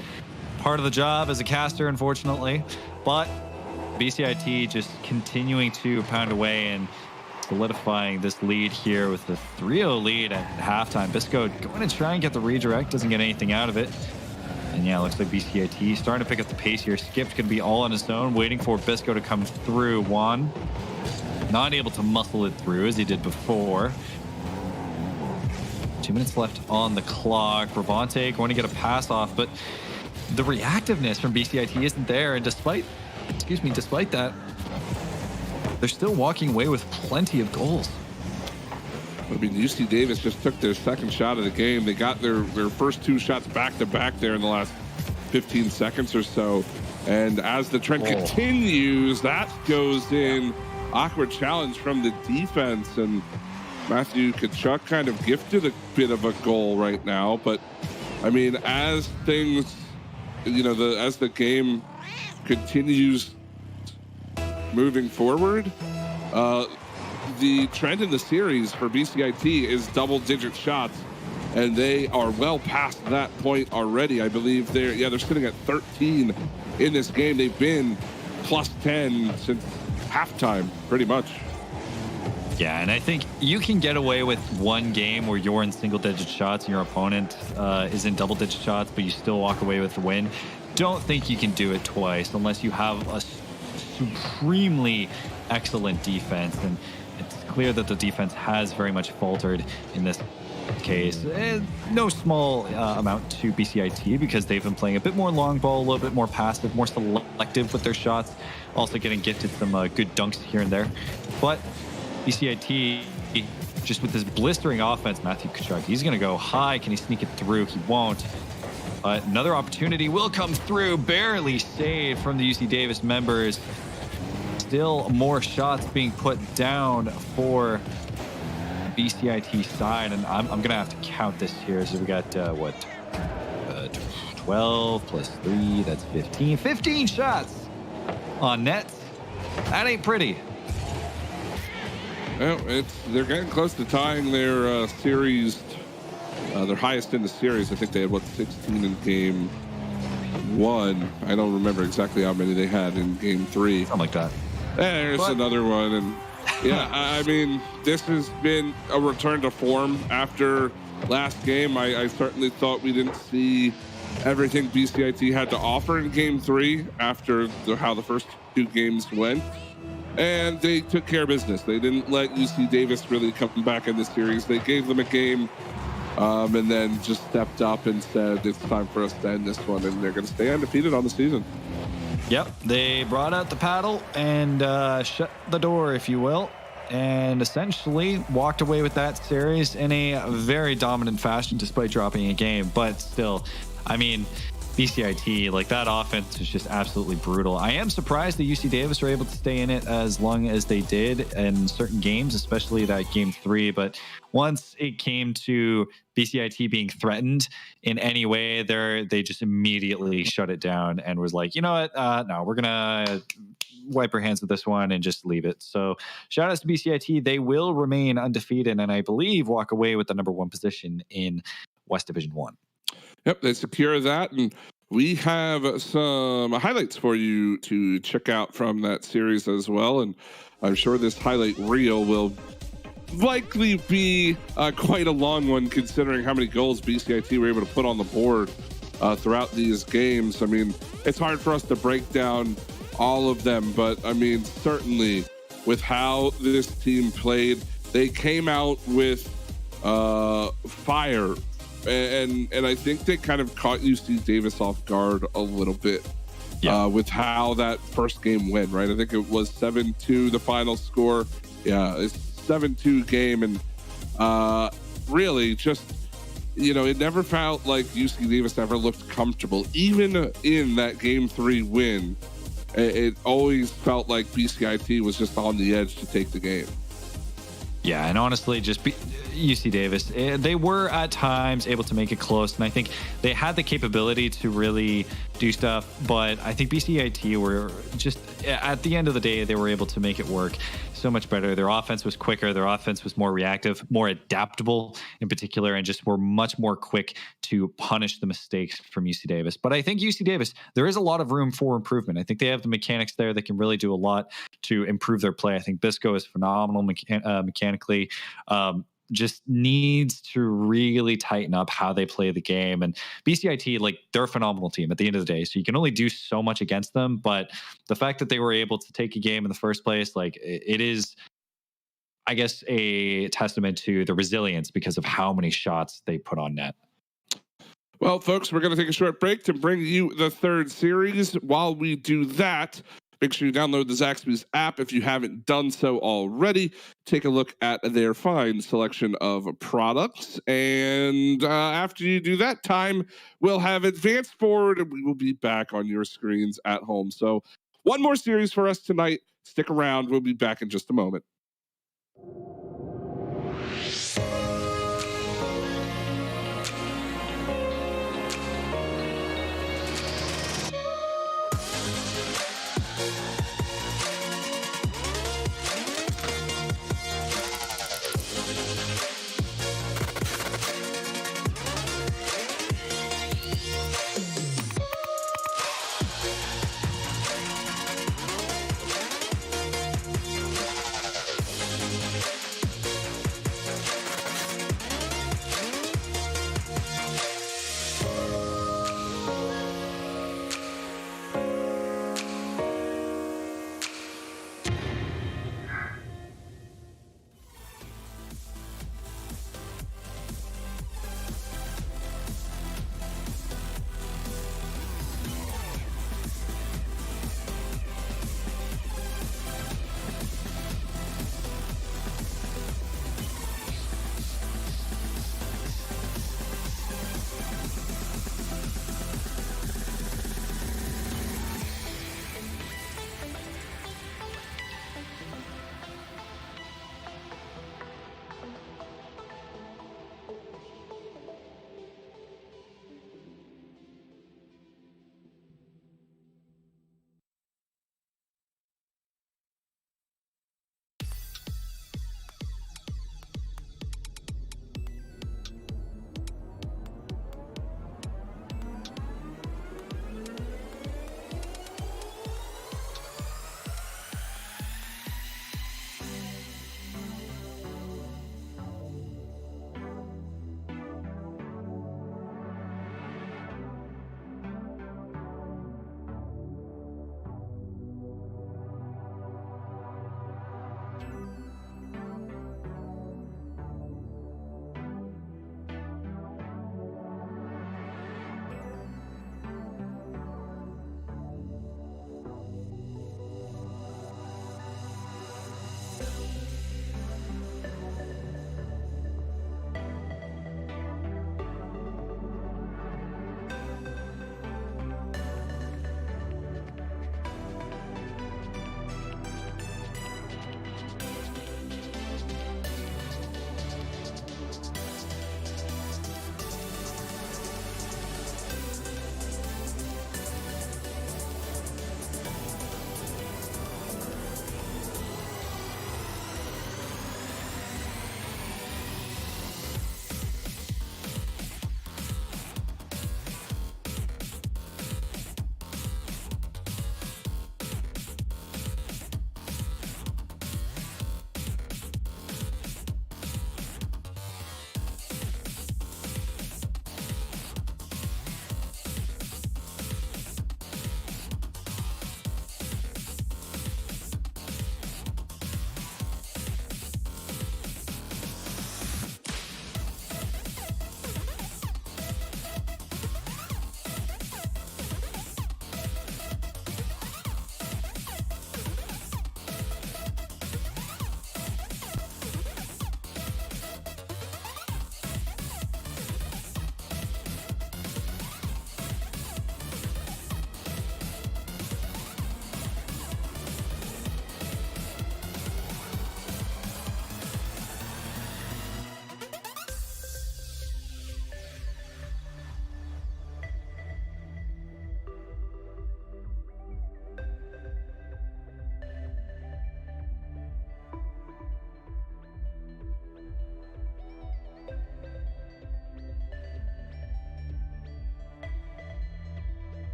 part of the job as a caster, unfortunately. But BCIT just continuing to pound away and solidifying this lead here with the 3-0 lead at halftime. Bisco going to try and get the redirect, doesn't get anything out of it. And yeah, it looks like BCIT starting to pick up the pace here. Skip's going to be all on his own, waiting for Bisco to come through. Juan not able to muscle it through as he did before. 2 minutes left on the clock. Rivante going to get a pass off, but the reactiveness from BCIT isn't there. And despite excuse me, despite that, they're still walking away with plenty of goals. I mean, UC Davis just took their second shot of the game. They got their first 2 shots back to back there in the last 15 seconds or so. And as the trend continues, that goes in. Awkward challenge from the defense. And Matthew Tkachuk kind of gifted a bit of a goal right now. But, I mean, as things, as the game continues moving forward, the trend in the series for BCIT is double-digit shots, and they are well past that point already. I believe they're sitting at 13 in this game. They've been plus 10 since halftime, pretty much. Yeah, and I think you can get away with one game where you're in single-digit shots and your opponent is in double-digit shots, but you still walk away with the win. Don't think you can do it twice unless you have a supremely excellent defense, and it's clear that the defense has very much faltered in this case. No small amount to BCIT because they've been playing a bit more long ball, a little bit more passive, more selective with their shots, also getting gifted some good dunks here and there. But BCIT, just with this blistering offense, Matthew Tkachuk, he's going to go high. Can he sneak it through? He won't. Another opportunity will come through, barely saved from the UC Davis members. Still more shots being put down for BCIT side, and I'm going to have to count this here. So we got, 12 plus 3, that's 15. 15 shots on net. That ain't pretty. Well, they're getting close to tying their series, their highest in the series. I think they had, 16 in game 1. I don't remember exactly how many they had in game 3. Something like that. There's another one. And yeah, I mean, this has been a return to form after last game. I certainly thought we didn't see everything BCIT had to offer in game 3 after how the first 2 games went. And they took care of business. They didn't let UC Davis really come back in this series. They gave them a game and then just stepped up and said, it's time for us to end this one. And they're going to stay undefeated on the season. Yep, they brought out the paddle and shut the door, if you will, and essentially walked away with that series in a very dominant fashion despite dropping a game. But still, I mean, BCIT, like, that offense is just absolutely brutal. I am surprised that UC Davis were able to stay in it as long as they did in certain games, especially that game 3. But once it came to BCIT being threatened in any way, they just immediately shut it down and was like, you know what? No, we're gonna wipe our hands with this one and just leave it. So shout outs to BCIT. They will remain undefeated and I believe walk away with the number 1 position in West Division 1. Yep, they secure that, and we have some highlights for you to check out from that series as well. And I'm sure this highlight reel will likely be quite a long one, considering how many goals BCIT were able to put on the board throughout these games. I mean, it's hard for us to break down all of them, but I mean, certainly with how this team played, they came out with fire. And I think they kind of caught UC Davis off guard a little bit with how that first game went, right? I think it was 7-2, the final score. Yeah, it's 7-2 game. And really just, it never felt like UC Davis ever looked comfortable. Even in that game 3 win, it always felt like BCIT was just on the edge to take the game. Yeah, and honestly, just UC Davis, they were at times able to make it close, and I think they had the capability to really do stuff, but I think BCIT were just, at the end of the day, they were able to make it work so much better. Their offense was quicker, their offense was more reactive, more adaptable in particular, and just were much more quick to punish the mistakes from UC Davis. But I think UC Davis, there is a lot of room for improvement. I think they have the mechanics there that can really do a lot to improve their play. I think Bisco is phenomenal mechanically. Just needs to really tighten up how they play the game. And BCIT, like, they're a phenomenal team at the end of the day. So you can only do so much against them. But the fact that they were able to take a game in the first place, like, it is, I guess, a testament to the resilience because of how many shots they put on net. Well, folks, we're going to take a short break to bring you the third series. While we do that, Make sure you download the Zaxby's app if you haven't done so already. Take a look at their fine selection of products. And after you do that, time will have advanced forward and we will be back on your screens at home. So one more series for us tonight. Stick around. We'll be back in just a moment.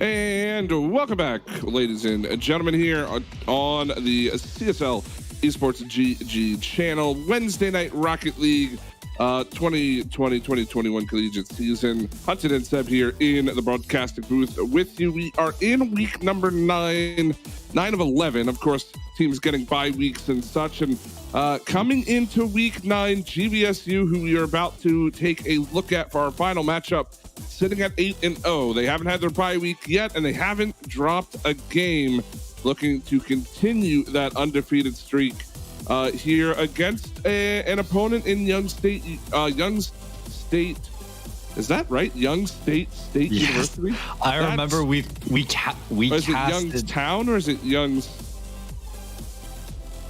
And welcome back, ladies and gentlemen, here on the CSL Esports GG channel. Wednesday night Rocket League 2020-2021 collegiate season. Hunted and Seb here in the broadcasting booth with you. We are in week number 9 of 11. Of course, teams getting bye weeks and such. And coming into week 9, GVSU, who we are about to take a look at for our final matchup, sitting at 8-0. They haven't had their bye week yet, and they haven't dropped a game, looking to continue that undefeated streak here against an opponent in Young State. Is that right? Young State yes. University. I remember we casted. Is it Youngstown or is it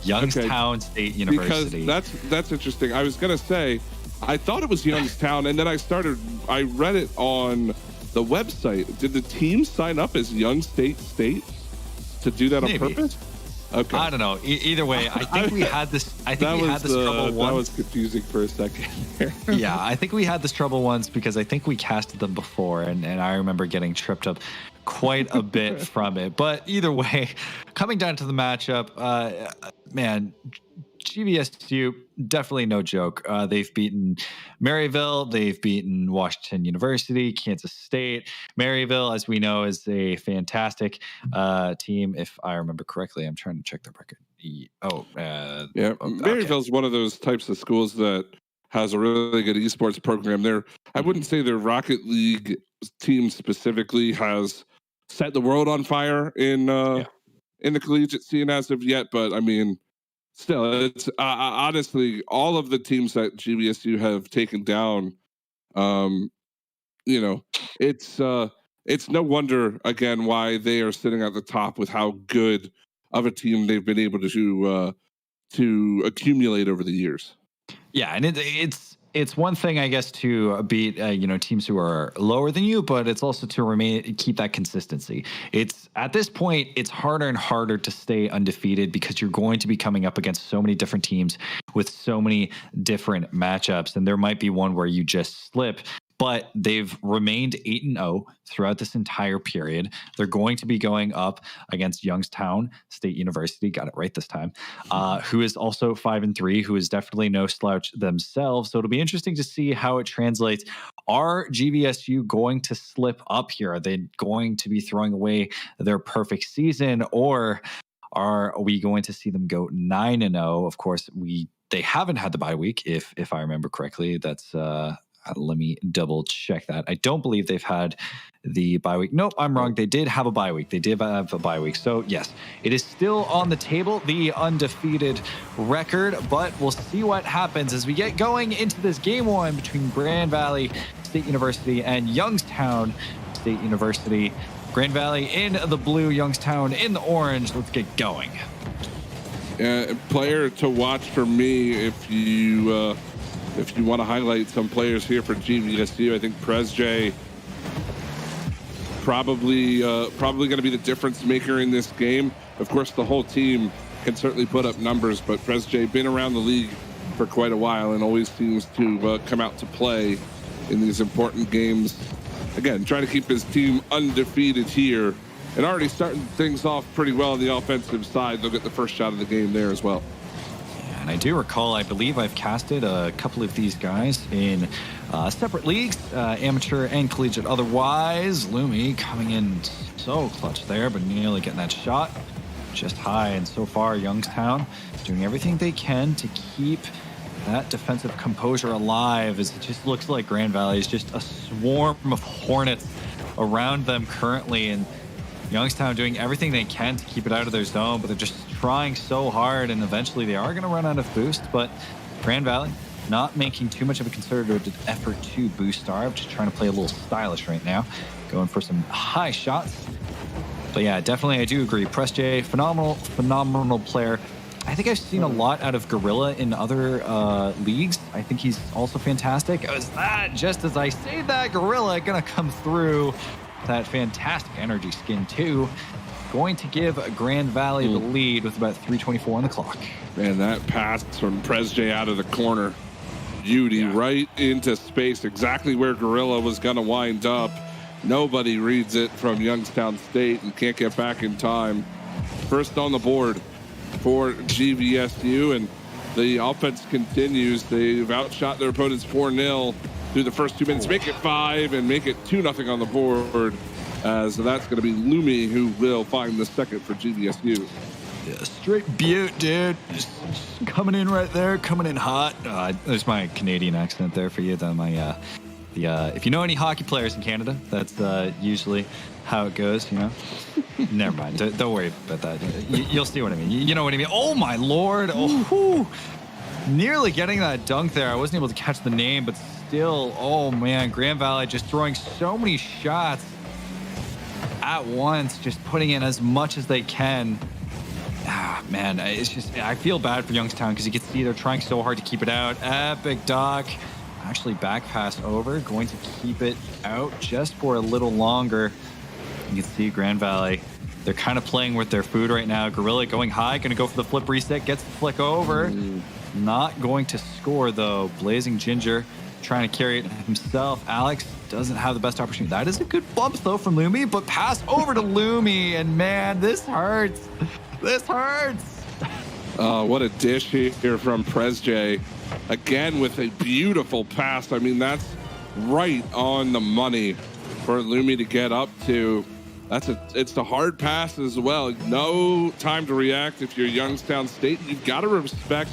Youngstown State University? Because that's interesting. I was gonna say, I thought it was Youngstown, and then I read it on the website. Did the team sign up as Young State to do that on purpose? Okay. I don't know. Either way, I think we had this. I think we had this trouble once. That was confusing for a second. Yeah, I think we had this trouble once because I think we casted them before, and I remember getting tripped up quite a bit from it. But either way, coming down to the matchup, man, GVSU, definitely no joke. They've beaten Maryville. They've beaten Washington University, Kansas State. Maryville, as we know, is a fantastic team. If I remember correctly, I'm trying to check the record. Maryville is one of those types of schools that has a really good esports program. I wouldn't say their Rocket League team specifically has set the world on fire in the collegiate scene as of yet, but I mean, still, it's honestly all of the teams that GVSU have taken down. It's no wonder again why they are sitting at the top with how good of a team they've been able to accumulate over the years. Yeah, and it's one thing, I guess, to beat teams who are lower than you, but it's also to keep that consistency. It's at this point, it's harder and harder to stay undefeated because you're going to be coming up against so many different teams with so many different matchups, and there might be one where you just slip. But they've remained 8-0 throughout this entire period. They're going to be going up against Youngstown State University, got it right this time, who is also 5-3, who is definitely no slouch themselves. So it'll be interesting to see how it translates. Are GVSU going to slip up here? Are they going to be throwing away their perfect season, or are we going to see them go 9-0? Of course, they haven't had the bye week, if I remember correctly. That's let me double check that. I don't believe they've had the bye week. Nope, I'm wrong. They did have a bye week. So yes, it is still on the table, the undefeated record, but we'll see what happens as we get going into this game 1 between Grand Valley State University and Youngstown State University. Grand Valley in the blue, Youngstown in the orange. Let's get going. Player to watch for me if you want to highlight some players here for GVSU, I think PresJ probably going to be the difference maker in this game. Of course, the whole team can certainly put up numbers, but PresJ been around the league for quite a while and always seems to come out to play in these important games. Again, trying to keep his team undefeated here and already starting things off pretty well on the offensive side. They'll get the first shot of the game there as well. And I do recall, I believe I've casted a couple of these guys in separate leagues, amateur and collegiate otherwise. Lumi coming in so clutch there, but nearly getting that shot just high. And so far, Youngstown doing everything they can to keep that defensive composure alive, as it just looks like Grand Valley is just a swarm of hornets around them currently. And Youngstown doing everything they can to keep it out of their zone, but they're just trying so hard, and eventually they are going to run out of boost. But Grand Valley not making too much of a concerted effort to boost starve, just trying to play a little stylish right now, going for some high shots. But yeah, definitely I do agree. PresJ, phenomenal player. I think I've seen a lot out of Gorilla in other leagues. I think he's also fantastic. Just as I say that, Gorilla gonna come through that fantastic energy skin too. Going to give Grand Valley the lead with about 3:24 on the clock. Man, that pass from PresJ out of the corner. Beauty, right into space, exactly where Gorilla was gonna wind up. Nobody reads it from Youngstown State and can't get back in time. First on the board for GVSU, and the offense continues. They've outshot their opponents 4-0 through the first 2 minutes, make it 5 and make it 2-0 on the board. As that's going to be Lumi who will find the second for GVSU. Yeah, straight Butte, dude. Just coming in right there, coming in hot. There's my Canadian accent there for you. If you know any hockey players in Canada, that's usually how it goes, you know? Never mind. Don't worry about that. You'll see what I mean. You know what I mean. Oh, my Lord. Oh, nearly getting that dunk there. I wasn't able to catch the name, but still, oh, man. Grand Valley just throwing so many shots at once, just putting in as much as they can. Man, it's just, I feel bad for Youngstown because you can see they're trying so hard to keep it out. Epic Doc. Actually back pass over, going to keep it out just for a little longer. You can see Grand Valley, they're kind of playing with their food right now. Gorilla going high, going to go for the flip reset, gets the flick over. Not going to score though. Blazing Ginger trying to carry it himself. Alex doesn't have the best opportunity. That is a good bump though from Lumi, but pass over to Lumi, and man, this hurts. This hurts. What a dish here from Presjay. Again with a beautiful pass. I mean, that's right on the money for Lumi to get up to. It's the hard pass as well. No time to react if you're Youngstown State. You've got to respect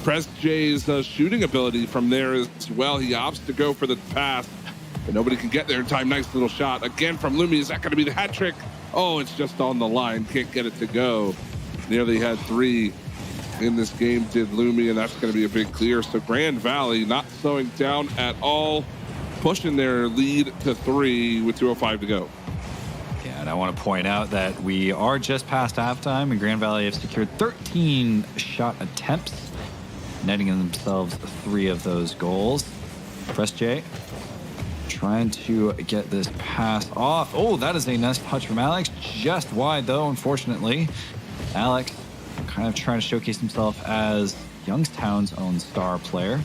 Presjay's shooting ability from there as well. He opts to go for the pass, but nobody can get there in time. Nice little shot again from Lumi. Is that going to be the hat trick? Oh, it's just on the line. Can't get it to go. Nearly had 3 in this game, did Lumi, and that's going to be a big clear. So Grand Valley not slowing down at all, pushing their lead to 3 with 2:05 to go. Yeah, and I want to point out that we are just past halftime, and Grand Valley have secured 13 shot attempts, netting themselves 3 of those goals. Presjay trying to get this pass off. Oh, that is a nice touch from Alex. Just wide, though, unfortunately. Alex kind of trying to showcase himself as Youngstown's own star player.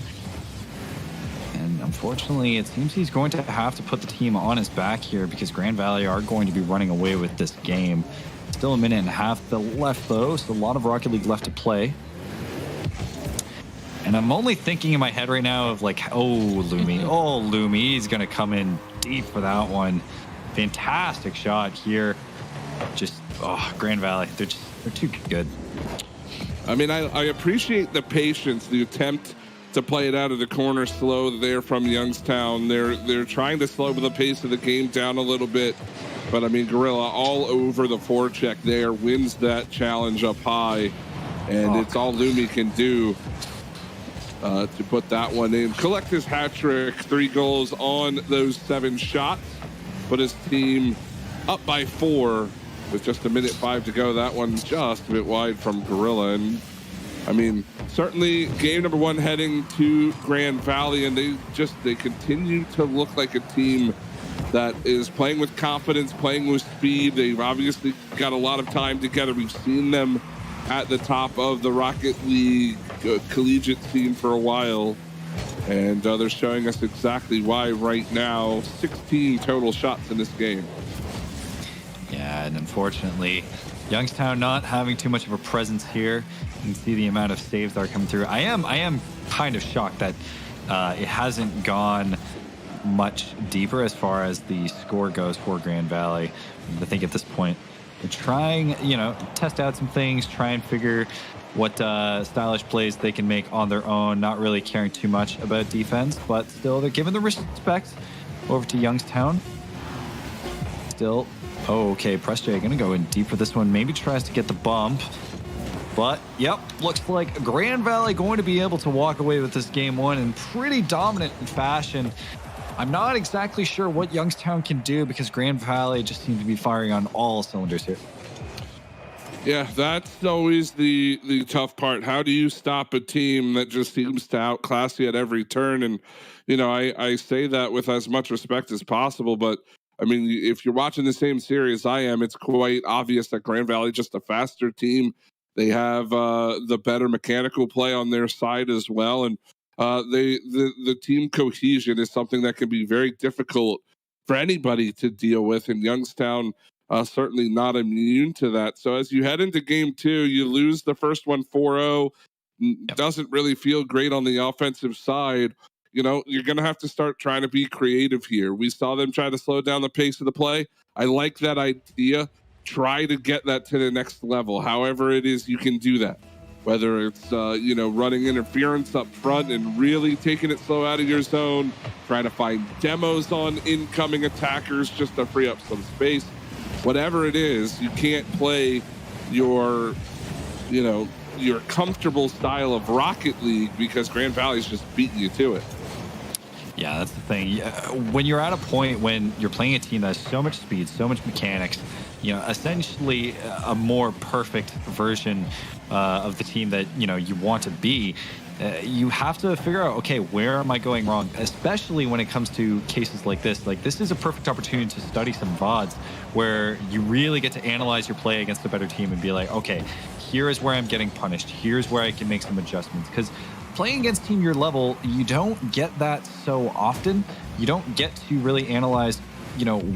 And unfortunately, it seems he's going to have to put the team on his back here because Grand Valley are going to be running away with this game. Still a minute and a half left, though, so a lot of Rocket League left to play. And I'm only thinking in my head right now of like, oh, Lumi. Oh, Lumi. He's going to come in deep for that one. Fantastic shot here. Just, Grand Valley. They're too good. I mean, I appreciate the patience, the attempt to play it out of the corner slow there from Youngstown. They're trying to slow the pace of the game down a little bit. But, I mean, Gorilla all over the forecheck there, wins that challenge up high. And it's all Lumi can do to put that one in. Collect his hat trick, 3 goals on those 7 shots. Put his team up by 4 with just 1:05 to go. That one just a bit wide from Gorilla. And I mean, certainly game number 1 heading to Grand Valley, and they continue to look like a team that is playing with confidence, playing with speed. They've obviously got a lot of time together. We've seen them at the top of the Rocket League collegiate scene for a while, and they're showing us exactly why right now. 16 total shots in this game. Yeah, and unfortunately, Youngstown not having too much of a presence here. You can see the amount of saves that are coming through. I am kind of shocked that it hasn't gone much deeper as far as the score goes for Grand Valley. I think at this point, they're trying, test out some things, try and figure what stylish plays they can make on their own, not really caring too much about defense, but still they're giving the respect over to Youngstown. Still, okay, Presjay going to go in deep for this one, maybe tries to get the bump, but yep, looks like Grand Valley going to be able to walk away with this game 1 in pretty dominant fashion. I'm not exactly sure what Youngstown can do because Grand Valley just seems to be firing on all cylinders here. Yeah, that's always the tough part. How do you stop a team that just seems to outclass you at every turn? And, I say that with as much respect as possible, but I mean, if you're watching the same series I am, it's quite obvious that Grand Valley is just a faster team. They have the better mechanical play on their side as well. And the team cohesion is something that can be very difficult for anybody to deal with, and Youngstown certainly not immune to that. So as you head into game 2, you lose the first one 4-0. Yep. Doesn't really feel great on the offensive side. You know, you're going to have to start trying to be creative here. We saw them try to slow down the pace of the play. I like that idea. Try to get that to the next level. However it is you can do that. Whether it's, running interference up front and really taking it slow out of your zone, trying to find demos on incoming attackers just to free up some space. Whatever it is, you can't play your comfortable style of Rocket League because Grand Valley's just beating you to it. Yeah, that's the thing. When you're at a point when you're playing a team that has so much speed, so much mechanics, essentially a more perfect version of the team that, you want to be, you have to figure out, okay, where am I going wrong? Especially when it comes to cases like this. Like, this is a perfect opportunity to study some VODs where you really get to analyze your play against a better team and be like, okay, here is where I'm getting punished. Here's where I can make some adjustments. Because playing against team your level, you don't get that so often. You don't get to really analyze,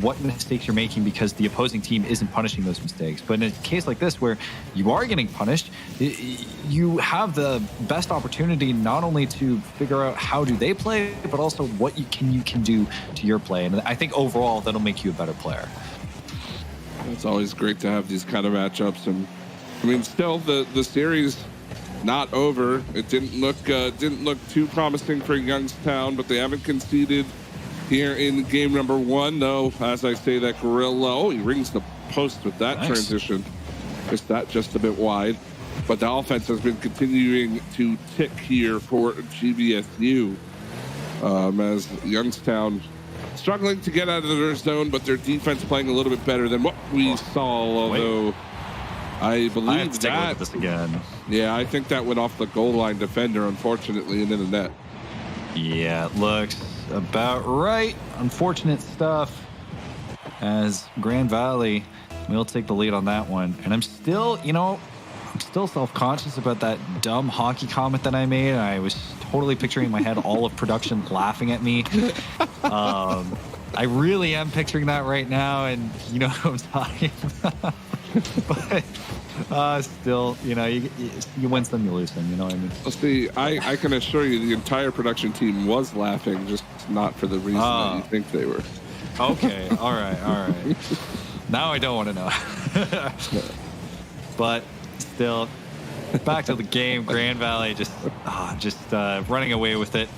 what mistakes you're making because the opposing team isn't punishing those mistakes. But in a case like this where you are getting punished, you have the best opportunity not only to figure out how do they play, but also what you can do to your play. And I think overall that'll make you a better player. It's always great to have these kind of matchups. And I mean, still the series not over. It didn't look too promising for Youngstown, but they haven't conceded here in game number 1, though. As I say that, Gorilla, he rings the post with that transition. Missed that just a bit wide. But the offense has been continuing to tick here for GVSU as Youngstown struggling to get out of their zone, but their defense playing a little bit better than what we saw, although I believe I have to take a look at this again. Yeah, I think that went off the goal line defender, unfortunately, and in the net. Yeah, it looks about right. Unfortunate stuff as Grand Valley will take the lead on that one. And I'm still self-conscious about that dumb hockey comment that I made. I was totally picturing in my head all of production laughing at me. I really am picturing that right now, and you know what I'm talking about. But still, you win some, you lose some, you know what I mean? Well, see, I can assure you the entire production team was laughing, just not for the reason that you think they were. Okay, all right. Now I don't want to know. But still, back to the game. Grand Valley just running away with it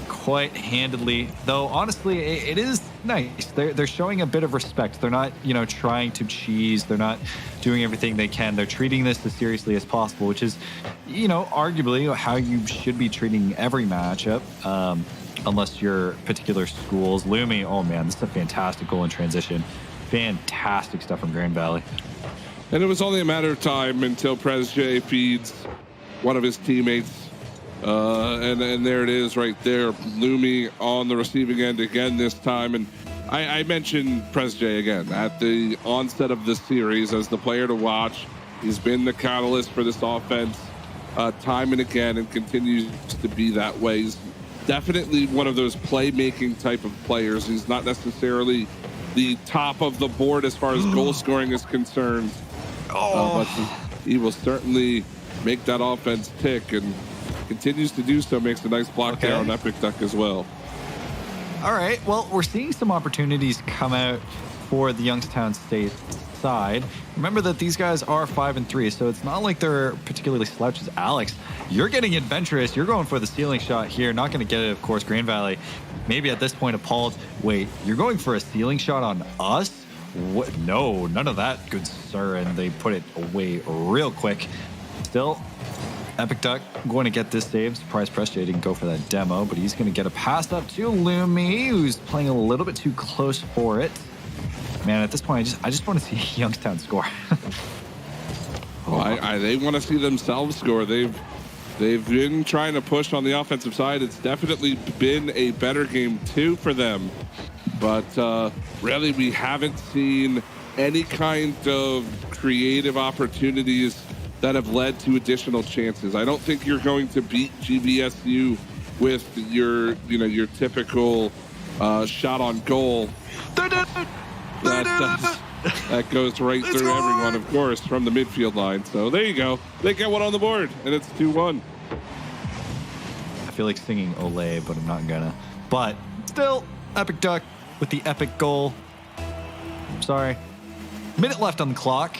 quite handedly. Though honestly, it is nice. They're showing a bit of respect. They're not, trying to cheese. They're not doing everything they can. They're treating this as seriously as possible, which is, arguably how you should be treating every matchup. Unless your particular schools. Lumi, oh man, this is a fantastic goal in transition. Fantastic stuff from Grand Valley. And it was only a matter of time until PresJ feeds one of his teammates. And there it is right there. Lumi on the receiving end again this time. And I mentioned PresJ again at the onset of this series as the player to watch. He's been the catalyst for this offense time and again and continues to be that way. He's definitely one of those playmaking type of players. He's not necessarily the top of the board as far as goal scoring is concerned. But he will certainly make that offense tick and continues to do so. Makes a nice block there on Epic Duck as well. All right. Well, we're seeing some opportunities come out for the Youngstown State side. Remember that these guys are 5-3, so it's not like they're particularly slouches. Alex, you're getting adventurous. You're going for the ceiling shot here. Not going to get it, of course. Grand Valley, maybe at this point appalled. Wait, you're going for a ceiling shot on us? What? No, none of that, good sir. And they put it away real quick. Still, Epic Duck going to get this save. Surprise PresJ didn't go for that demo, but he's going to get a pass up to Lumi, who's playing a little bit too close for it. Man, at this point, I just want to see Youngstown score. They want to see themselves score. They've been trying to push on the offensive side. It's definitely been a better game too for them. But really, we haven't seen any kind of creative opportunities that have led to additional chances. I don't think you're going to beat GVSU with your typical shot on goal. That goes right through everyone, of course, from the midfield line. So there you go. They get one on the board, and it's 2-1. I feel like singing Olay, but I'm not gonna. But still, Epic Duck with the epic goal. Sorry. Minute left on the clock.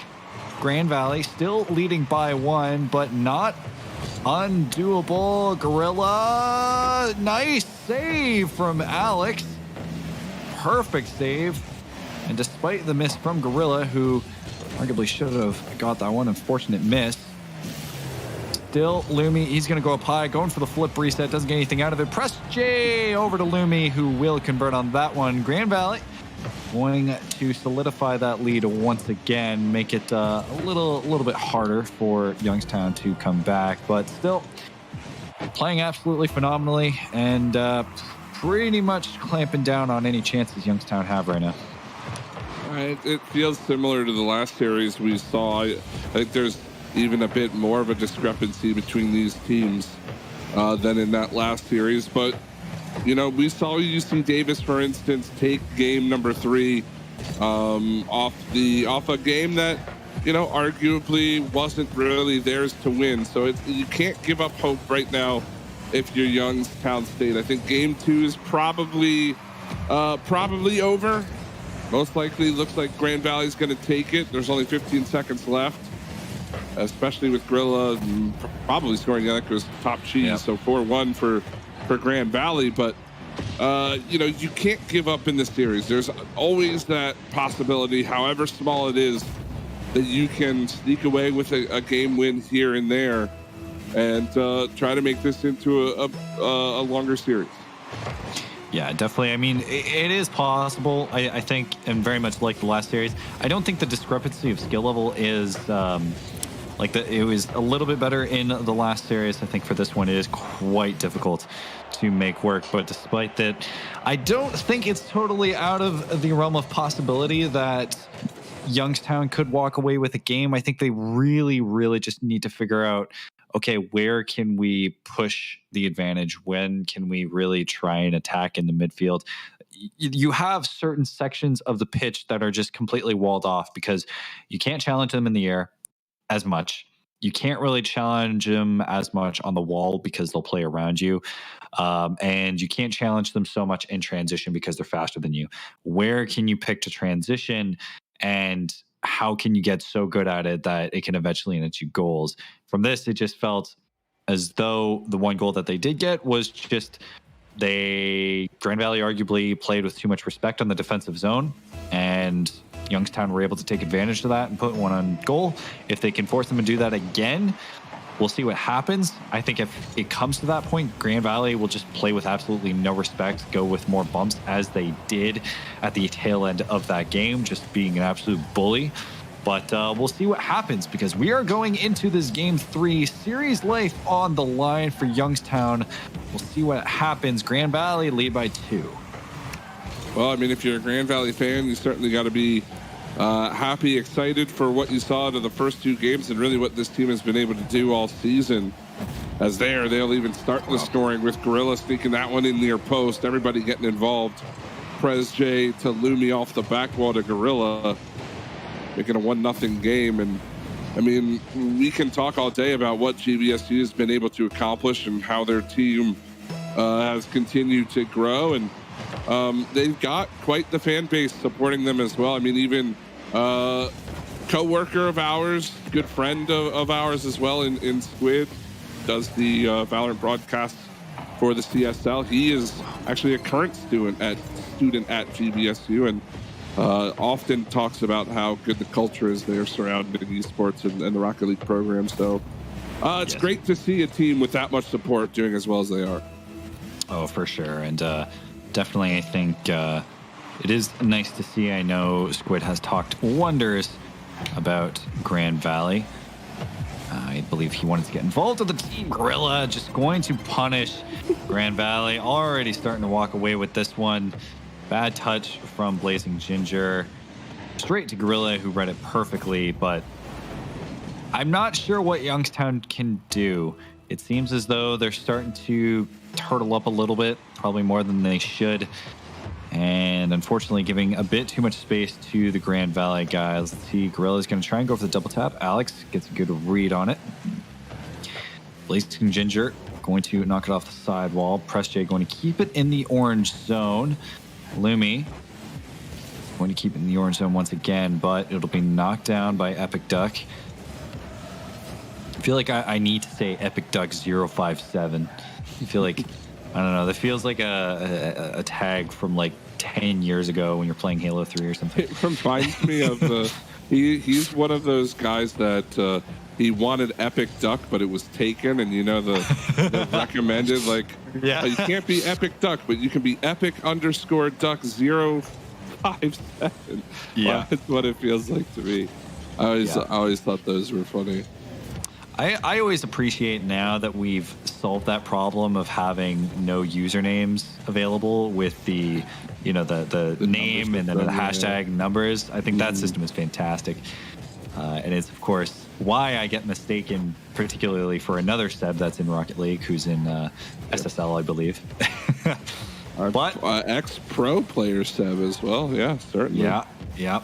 Grand Valley still leading by 1, but not undoable. Gorilla, nice save from Alex. Perfect save. And despite the miss from Gorilla, who arguably should have got that one, unfortunate miss. Still, Lumi, he's going to go up high, going for the flip reset, doesn't get anything out of it. Press J over to Lumi, who will convert on that one. Grand Valley going to solidify that lead once again, make it a little bit harder for Youngstown to come back, but still playing absolutely phenomenally and pretty much clamping down on any chances Youngstown have right now. It feels similar to the last series we saw. I think there's even a bit more of a discrepancy between these teams than in that last series. But, you know, we saw UC Davis, for instance, take game number 3 off a game that, you know, arguably wasn't really theirs to win. So you can't give up hope right now if you're Youngstown State. I think game 2 is probably over. Most likely looks like Grand Valley's going to take it. There's only 15 seconds left, especially with Gorilla probably scoring. I think it was top cheese. Yeah. So 4-1 for Grand Valley. But, you know, you can't give up in this series. There's always that possibility, however small it is, that you can sneak away with a game win here and there and try to make this into a longer series. Yeah, definitely. I mean, it is possible, I think, and very much like the last series. I don't think the discrepancy of skill level is it was a little bit better in the last series. I think for this one, it is quite difficult to make work. But despite that, I don't think it's totally out of the realm of possibility that Youngstown could walk away with a game. I think they really, really just need to figure out, okay, where can we push the advantage? When can we really try and attack in the midfield? You have certain sections of the pitch that are just completely walled off because you can't challenge them in the air as much. You can't really challenge them as much on the wall because they'll play around you. And you can't challenge them so much in transition because they're faster than you. Where can you pick to transition, and how can you get so good at it that it can eventually net you goals? From this, it just felt as though the one goal that they did get was just Grand Valley arguably played with too much respect on the defensive zone, and Youngstown were able to take advantage of that and put one on goal. If they can force them to do that again, we'll see what happens. I think if it comes to that point, Grand Valley will just play with absolutely no respect, go with more bumps as they did at the tail end of that game, just being an absolute bully. But we'll see what happens because we are going into this game 3, series life on the line for Youngstown. We'll see what happens. Grand Valley lead by 2. Well, I mean, if you're a Grand Valley fan, you certainly got to be happy, excited for what you saw out of the first 2 games and really what this team has been able to do all season. As they'll even start the scoring with Gorilla sneaking that one in near post, everybody getting involved. Prez J to Lumi off the back wall to Gorilla, making a 1-0 game. And I mean, we can talk all day about what GVSU has been able to accomplish and how their team has continued to grow. And they've got quite the fan base supporting them as well. I mean, even co-worker of ours, good friend of ours as well in Squid, does the Valorant broadcast for the CSL. He is actually a current student at GVSU and often talks about how good the culture is there surrounding esports and the Rocket League program. So it's great to see a team with that much support doing as well as they are. Oh, for sure. And definitely, I think it is nice to see. I know Squid has talked wonders about Grand Valley. I believe he wanted to get involved with the team. Gorilla just going to punish Grand Valley. Already starting to walk away with this one. Bad touch from Blazing Ginger. Straight to Gorilla, who read it perfectly, but I'm not sure what Youngstown can do. It seems as though they're starting to turtle up a little bit, probably more than they should. And unfortunately, giving a bit too much space to the Grand Valley guys. Let's see, Gorilla's going to try and go for the double tap. Alex gets a good read on it. Blazing Ginger going to knock it off the sidewall. Press J going to keep it in the orange zone. Lumi going to keep it in the orange zone once again, but it'll be knocked down by Epic Duck. I feel like I need to say Epic Duck 057. I feel like, I don't know, that feels like a tag from like 10 years ago when you're playing Halo 3 or something. It reminds me of he's one of those guys that he wanted Epic Duck, but it was taken, and the recommended, like, Yeah. You can't be Epic Duck, but you can be Epic_Duck 057. Yeah. That's what it feels like to me. I always thought those were funny. I always appreciate now that we've solved that problem of having no usernames available with the name and then the hashtag numbers. I think that system is fantastic. And it's, of course, why I get mistaken, particularly for another Seb that's in Rocket League, who's in SSL, I believe. But ex-pro player Seb as well. Yeah, certainly. Yeah.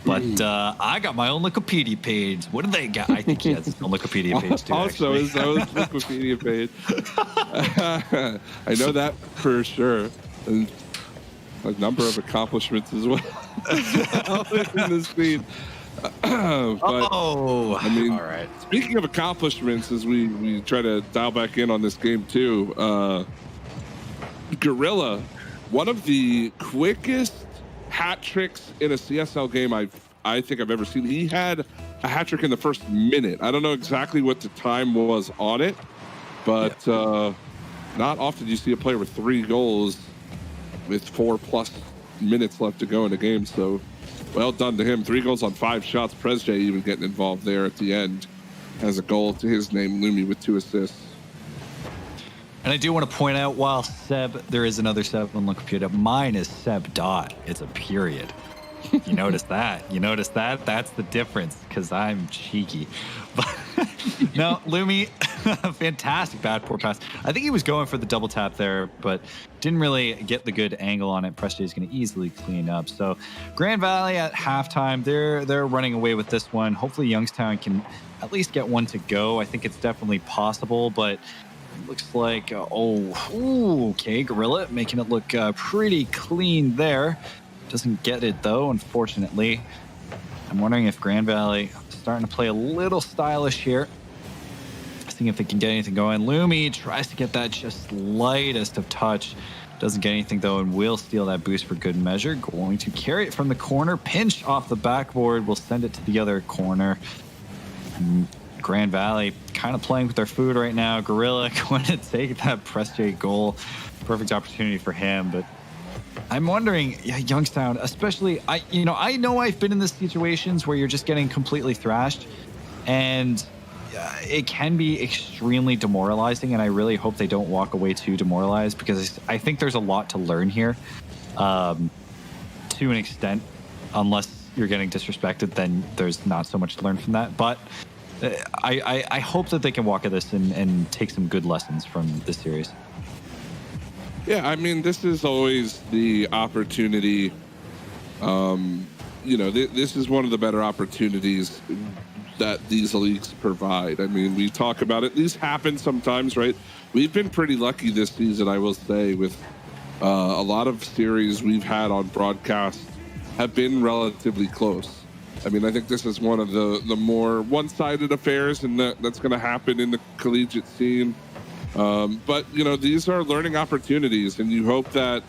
But I got my own Wikipedia page. What do they got? I think he has his own Wikipedia page too. Also, his own Wikipedia page. I know that for sure. And a number of accomplishments as well in the scene. I mean, all right. Speaking of accomplishments, as we try to dial back in on this game too, Gorilla, one of the quickest hat tricks in a CSL game I think I've ever seen. He had a hat trick in the first minute. I don't know exactly what the time was on it, but not often do you see a player with 3 goals with 4+ minutes left to go in the game. So well done to him. 3 goals on 5 shots. Prez J even getting involved there at the end as a goal to his name. Lumi with 2 assists. And I do want to point out, while Seb, there is another Seb on Wikipedia. Mine is Seb Dot. It's a period. You notice that? You notice that? That's the difference, because I'm cheeky. But no, Lumi, fantastic bad poor pass. I think he was going for the double tap there, but didn't really get the good angle on it. Prestige is going to easily clean up. So Grand Valley at halftime, they're running away with this one. Hopefully Youngstown can at least get one to go. I think it's definitely possible, but looks like, okay, Gorilla making it look pretty clean there. Doesn't get it, though, unfortunately. I'm wondering if Grand Valley is starting to play a little stylish here. Seeing if they can get anything going. Lumi tries to get that just lightest of touch. Doesn't get anything, though, and will steal that boost for good measure. Going to carry it from the corner. Pinch off the backboard. Will send it to the other corner. And Grand Valley kind of playing with their food right now. Gorilla going to take that Press J goal. Perfect opportunity for him, but I'm wondering, Youngstown, especially, I know I've been in these situations where you're just getting completely thrashed, and it can be extremely demoralizing, and I really hope they don't walk away too demoralized, because I think there's a lot to learn here, to an extent. Unless you're getting disrespected, then there's not so much to learn from that, but I hope that they can walk at this and take some good lessons from this series. Yeah, I mean, this is always the opportunity. This is one of the better opportunities that these leagues provide. I mean, we talk about it. These happen sometimes, right? We've been pretty lucky this season, I will say, with a lot of series we've had on broadcast have been relatively close. I mean, I think this is one of the more one-sided affairs, and that's going to happen in the collegiate scene. But these are learning opportunities, and you hope that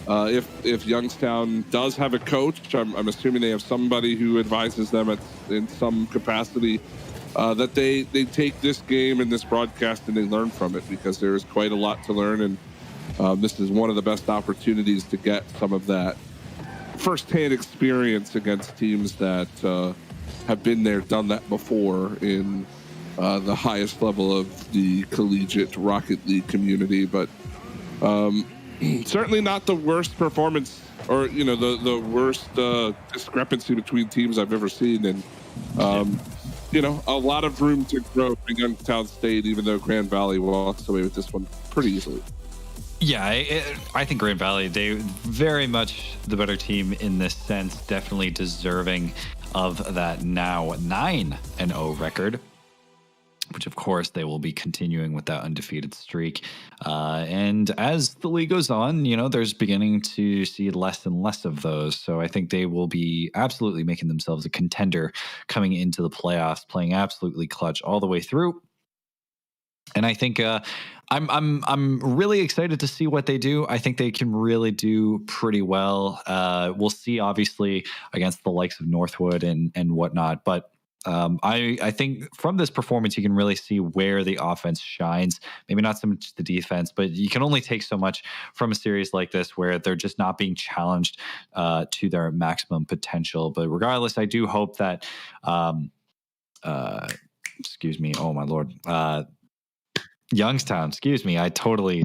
if Youngstown does have a coach, I'm assuming they have somebody who advises them in some capacity, that they take this game and this broadcast and they learn from it, because there is quite a lot to learn, and this is one of the best opportunities to get some of that firsthand experience against teams that have been there, done that before in the highest level of the collegiate Rocket League community. But certainly not the worst performance, or the worst discrepancy between teams I've ever seen, and a lot of room to grow for Youngstown State, even though Grand Valley walks away with this one pretty easily. Yeah, I think Grand Valley, they very much the better team in this sense, definitely deserving of that now 9-0 record, which of course they will be continuing with that undefeated streak. And as the league goes on, there's beginning to see less and less of those. So I think they will be absolutely making themselves a contender coming into the playoffs, playing absolutely clutch all the way through. And I think I'm really excited to see what they do. I think they can really do pretty well. We'll see, obviously, against the likes of Northwood and whatnot. But I think from this performance, you can really see where the offense shines. Maybe not so much the defense, but you can only take so much from a series like this where they're just not being challenged to their maximum potential. But regardless, I do hope that. Excuse me. Oh my lord. Youngstown, excuse me, I totally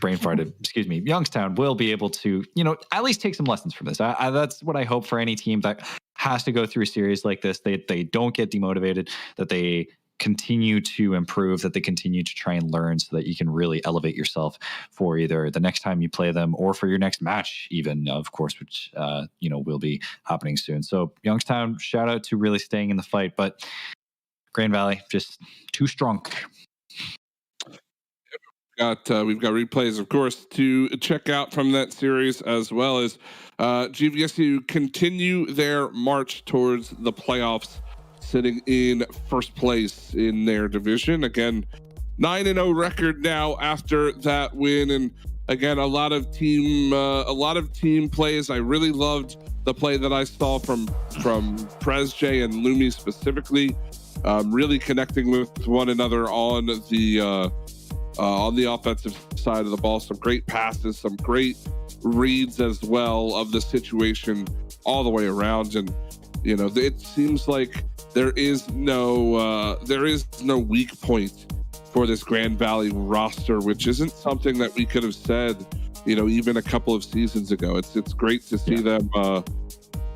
brain farted. Excuse me. Youngstown will be able to, at least take some lessons from this. That's what I hope for any team that has to go through a series like this. They don't get demotivated, that they continue to improve, that they continue to try and learn so that you can really elevate yourself for either the next time you play them or for your next match, even, of course, which, will be happening soon. So Youngstown, shout out to really staying in the fight, but Grand Valley, just too strong. We've got replays, of course, to check out from that series, as well as GVSU continue their march towards the playoffs, sitting in first place in their division. Again, 9-0 record now after that win, and again, a lot of team plays. I really loved the play that I saw from PresJ and Lumi specifically, really connecting with one another on the offensive side of the ball. Some great passes, some great reads as well of the situation all the way around. And, it seems like there is no weak point for this Grand Valley roster, which isn't something that we could have said, even a couple of seasons ago. It's great to see them,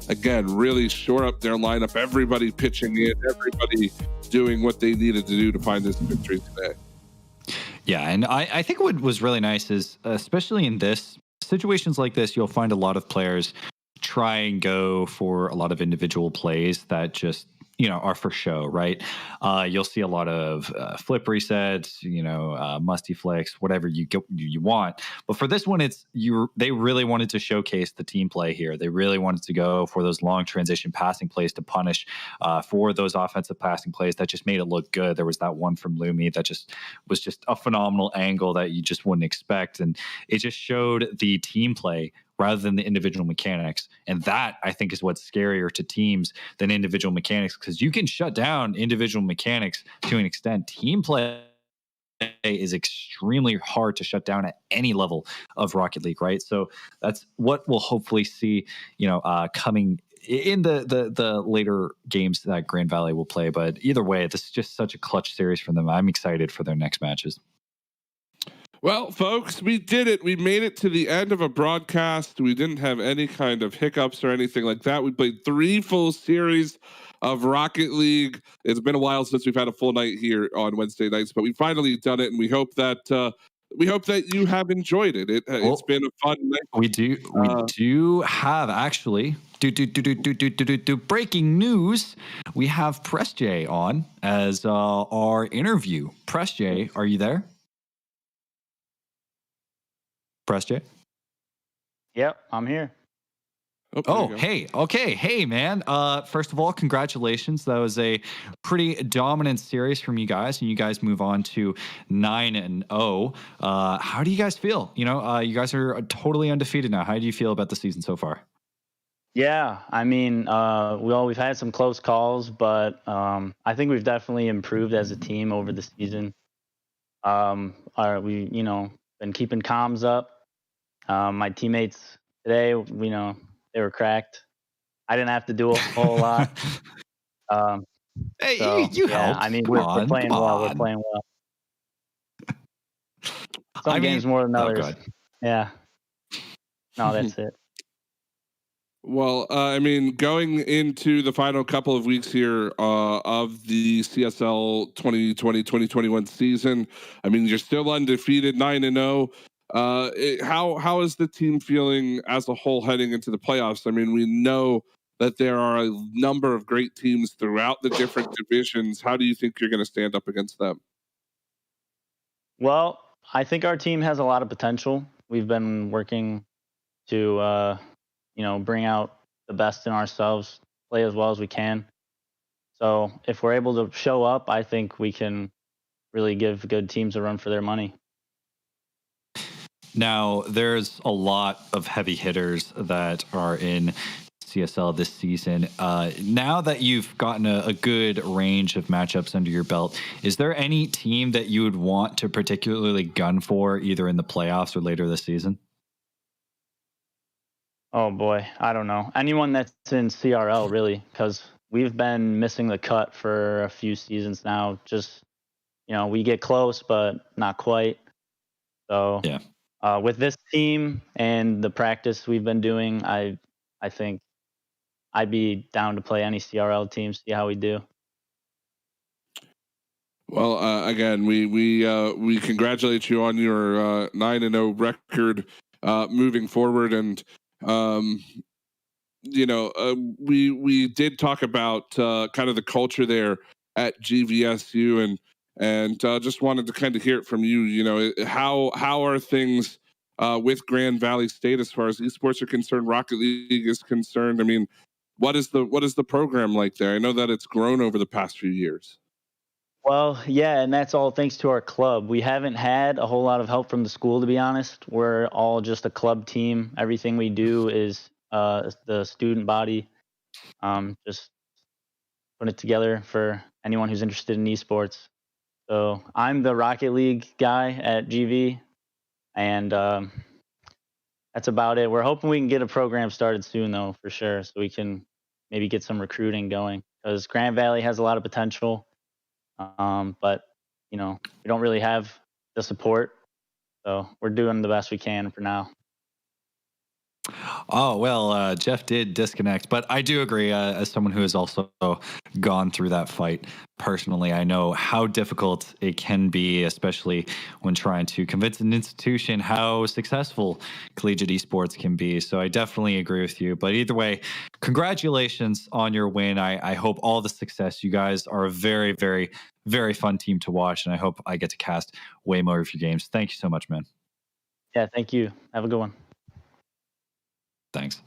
again, really shore up their lineup, everybody pitching in, everybody doing what they needed to do to find this victory today. Yeah, and I think what was really nice is, especially in this situations like this, you'll find a lot of players try and go for a lot of individual plays that just are for show, right? You'll see a lot of flip resets, musty flicks, whatever you want. But for this one, they really wanted to showcase the team play here. They really wanted to go for those long transition passing plays to punish for those offensive passing plays that just made it look good. There was that one from Lumi that was just a phenomenal angle that you just wouldn't expect, and it just showed the team play rather than the individual mechanics. And that, I think, is what's scarier to teams than individual mechanics, because you can shut down individual mechanics to an extent. Team play is extremely hard to shut down at any level of Rocket League, right? So that's what we'll hopefully see, coming in the later games that Grand Valley will play. But either way, this is just such a clutch series for them. I'm excited for their next matches. Well, folks, we did it. We made it to the end of a broadcast. We didn't have any kind of hiccups or anything like that. We played 3 full series of Rocket League. It's been a while since we've had a full night here on Wednesday nights, but we finally done it, and we hope that you have enjoyed it. It's been a fun night. We do have actually breaking news. We have PresJ on as our interview. PresJ, are you there? PresJ? Yep, I'm here. Hey. Okay. Hey, man. First of all, congratulations. That was a pretty dominant series from you guys, and you guys move on to 9-0. How do you guys feel? You guys are totally undefeated now. How do you feel about the season so far? Yeah, I mean, we've had some close calls, but I think we've definitely improved as a team over the season. We been keeping comms up. My teammates today, they were cracked. I didn't have to do a whole lot. Hey, so, you helped. I mean, we're playing well. We're playing well. Some games more than others. Yeah. No, that's it. Well, I mean, going into the final couple of weeks here of the CSL 2020-2021 season, I mean, you're still undefeated, 9-0. How is the team feeling as a whole heading into the playoffs? I mean, we know that there are a number of great teams throughout the different divisions. How do you think you're going to stand up against them? Well, I think our team has a lot of potential. We've been working to, bring out the best in ourselves, play as well as we can. So if we're able to show up, I think we can really give good teams a run for their money. Now, there's a lot of heavy hitters that are in CSL this season. Now that you've gotten a good range of matchups under your belt, is there any team that you would want to particularly gun for either in the playoffs or later this season? Oh boy, I don't know. Anyone that's in CRL really, because we've been missing the cut for a few seasons now. Just, we get close, but not quite. So yeah. With this team and the practice we've been doing, I think I'd be down to play any CRL team, see how we do. Well, again, we congratulate you on your 9-0 record moving forward, and we did talk about kind of the culture there at GVSU, and just wanted to kind of hear it from you. How are things with Grand Valley State as far as esports are concerned, Rocket League is concerned? I mean, what is the program like there? I know that it's grown over the past few years. Well, yeah, and that's all thanks to our club. We haven't had a whole lot of help from the school, to be honest. We're all just a club team. Everything we do is the student body. Just put it together for anyone who's interested in esports. So I'm the Rocket League guy at GV, and that's about it. We're hoping we can get a program started soon, though, for sure, so we can maybe get some recruiting going, because Grand Valley has a lot of potential. But we don't really have the support, so we're doing the best we can for now. Oh, well, Jeff did disconnect, but I do agree. As someone who has also gone through that fight personally, I know how difficult it can be, especially when trying to convince an institution how successful collegiate esports can be. So I definitely agree with you. But either way, congratulations on your win. I hope all the success. You guys are a very, very, very fun team to watch, and I hope I get to cast way more of your games. Thank you so much, man. Yeah, thank you. Have a good one. Thanks,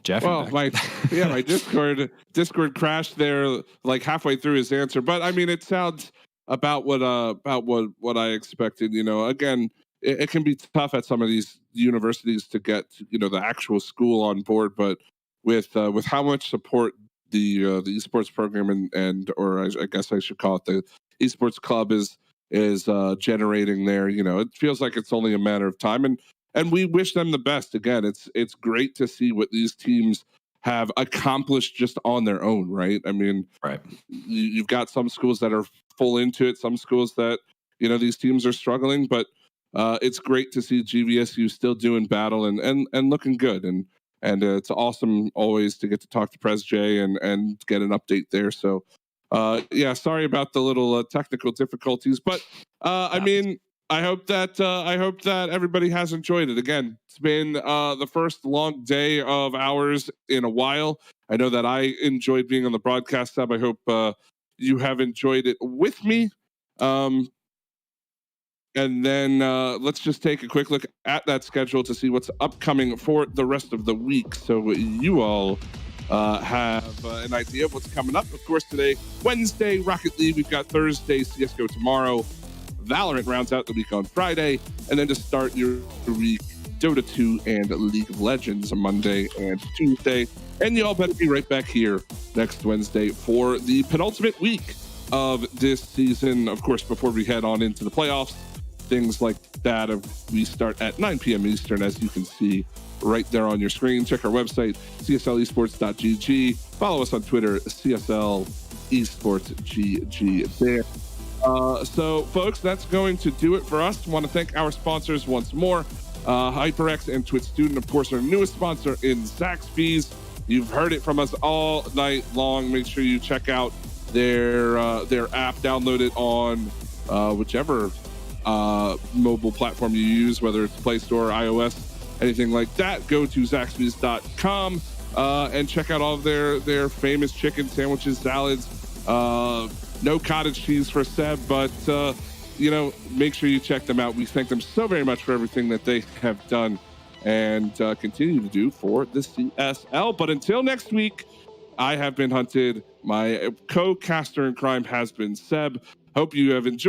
Jeff. Well, my Discord crashed there like halfway through his answer, but I mean, it sounds about what I expected. Again, it can be tough at some of these universities to get the actual school on board, but with how much support the esports program or I guess I should call it the esports club is generating there, it feels like it's only a matter of time, and we wish them the best. Again, it's great to see what these teams have accomplished just on their own, right? I mean, right. You've got some schools that are full into it, some schools that these teams are struggling, but it's great to see GVSU still doing battle and looking good, and it's awesome always to get to talk to Pres J and get an update there. So yeah, sorry about the little technical difficulties, but I mean, I hope that everybody has enjoyed it. Again, it's been the first long day of ours in a while. I know that I enjoyed being on the broadcast tab. I hope you have enjoyed it with me. And then let's just take a quick look at that schedule to see what's upcoming for the rest of the week, so you all have an idea of what's coming up. Of course, today, Wednesday, Rocket League. We've got Thursday, CSGO tomorrow. Valorant rounds out the week on Friday, and then to start your week, Dota 2 and League of Legends on Monday and Tuesday. And y'all better be right back here next Wednesday for the penultimate week of this season. Of course, before we head on into the playoffs, things like that we start at 9 p.m. Eastern, as you can see right there on your screen. Check our website, cslesports.gg. Follow us on Twitter, CSL Esports GG there. So, folks, that's going to do it for us. I want to thank our sponsors once more. HyperX and Twitch Student, of course, our newest sponsor in Zaxby's. You've heard it from us all night long. Make sure you check out their app. Download it on whichever mobile platform you use, whether it's Play Store, iOS, anything like that. Go to Zaxby's.com and check out all of their famous chicken sandwiches, salads. No cottage cheese for Seb, but make sure you check them out. We thank them so very much for everything that they have done and continue to do for the CSL. But until next week, I have been Hunted. My co-caster in crime has been Seb. Hope you have enjoyed.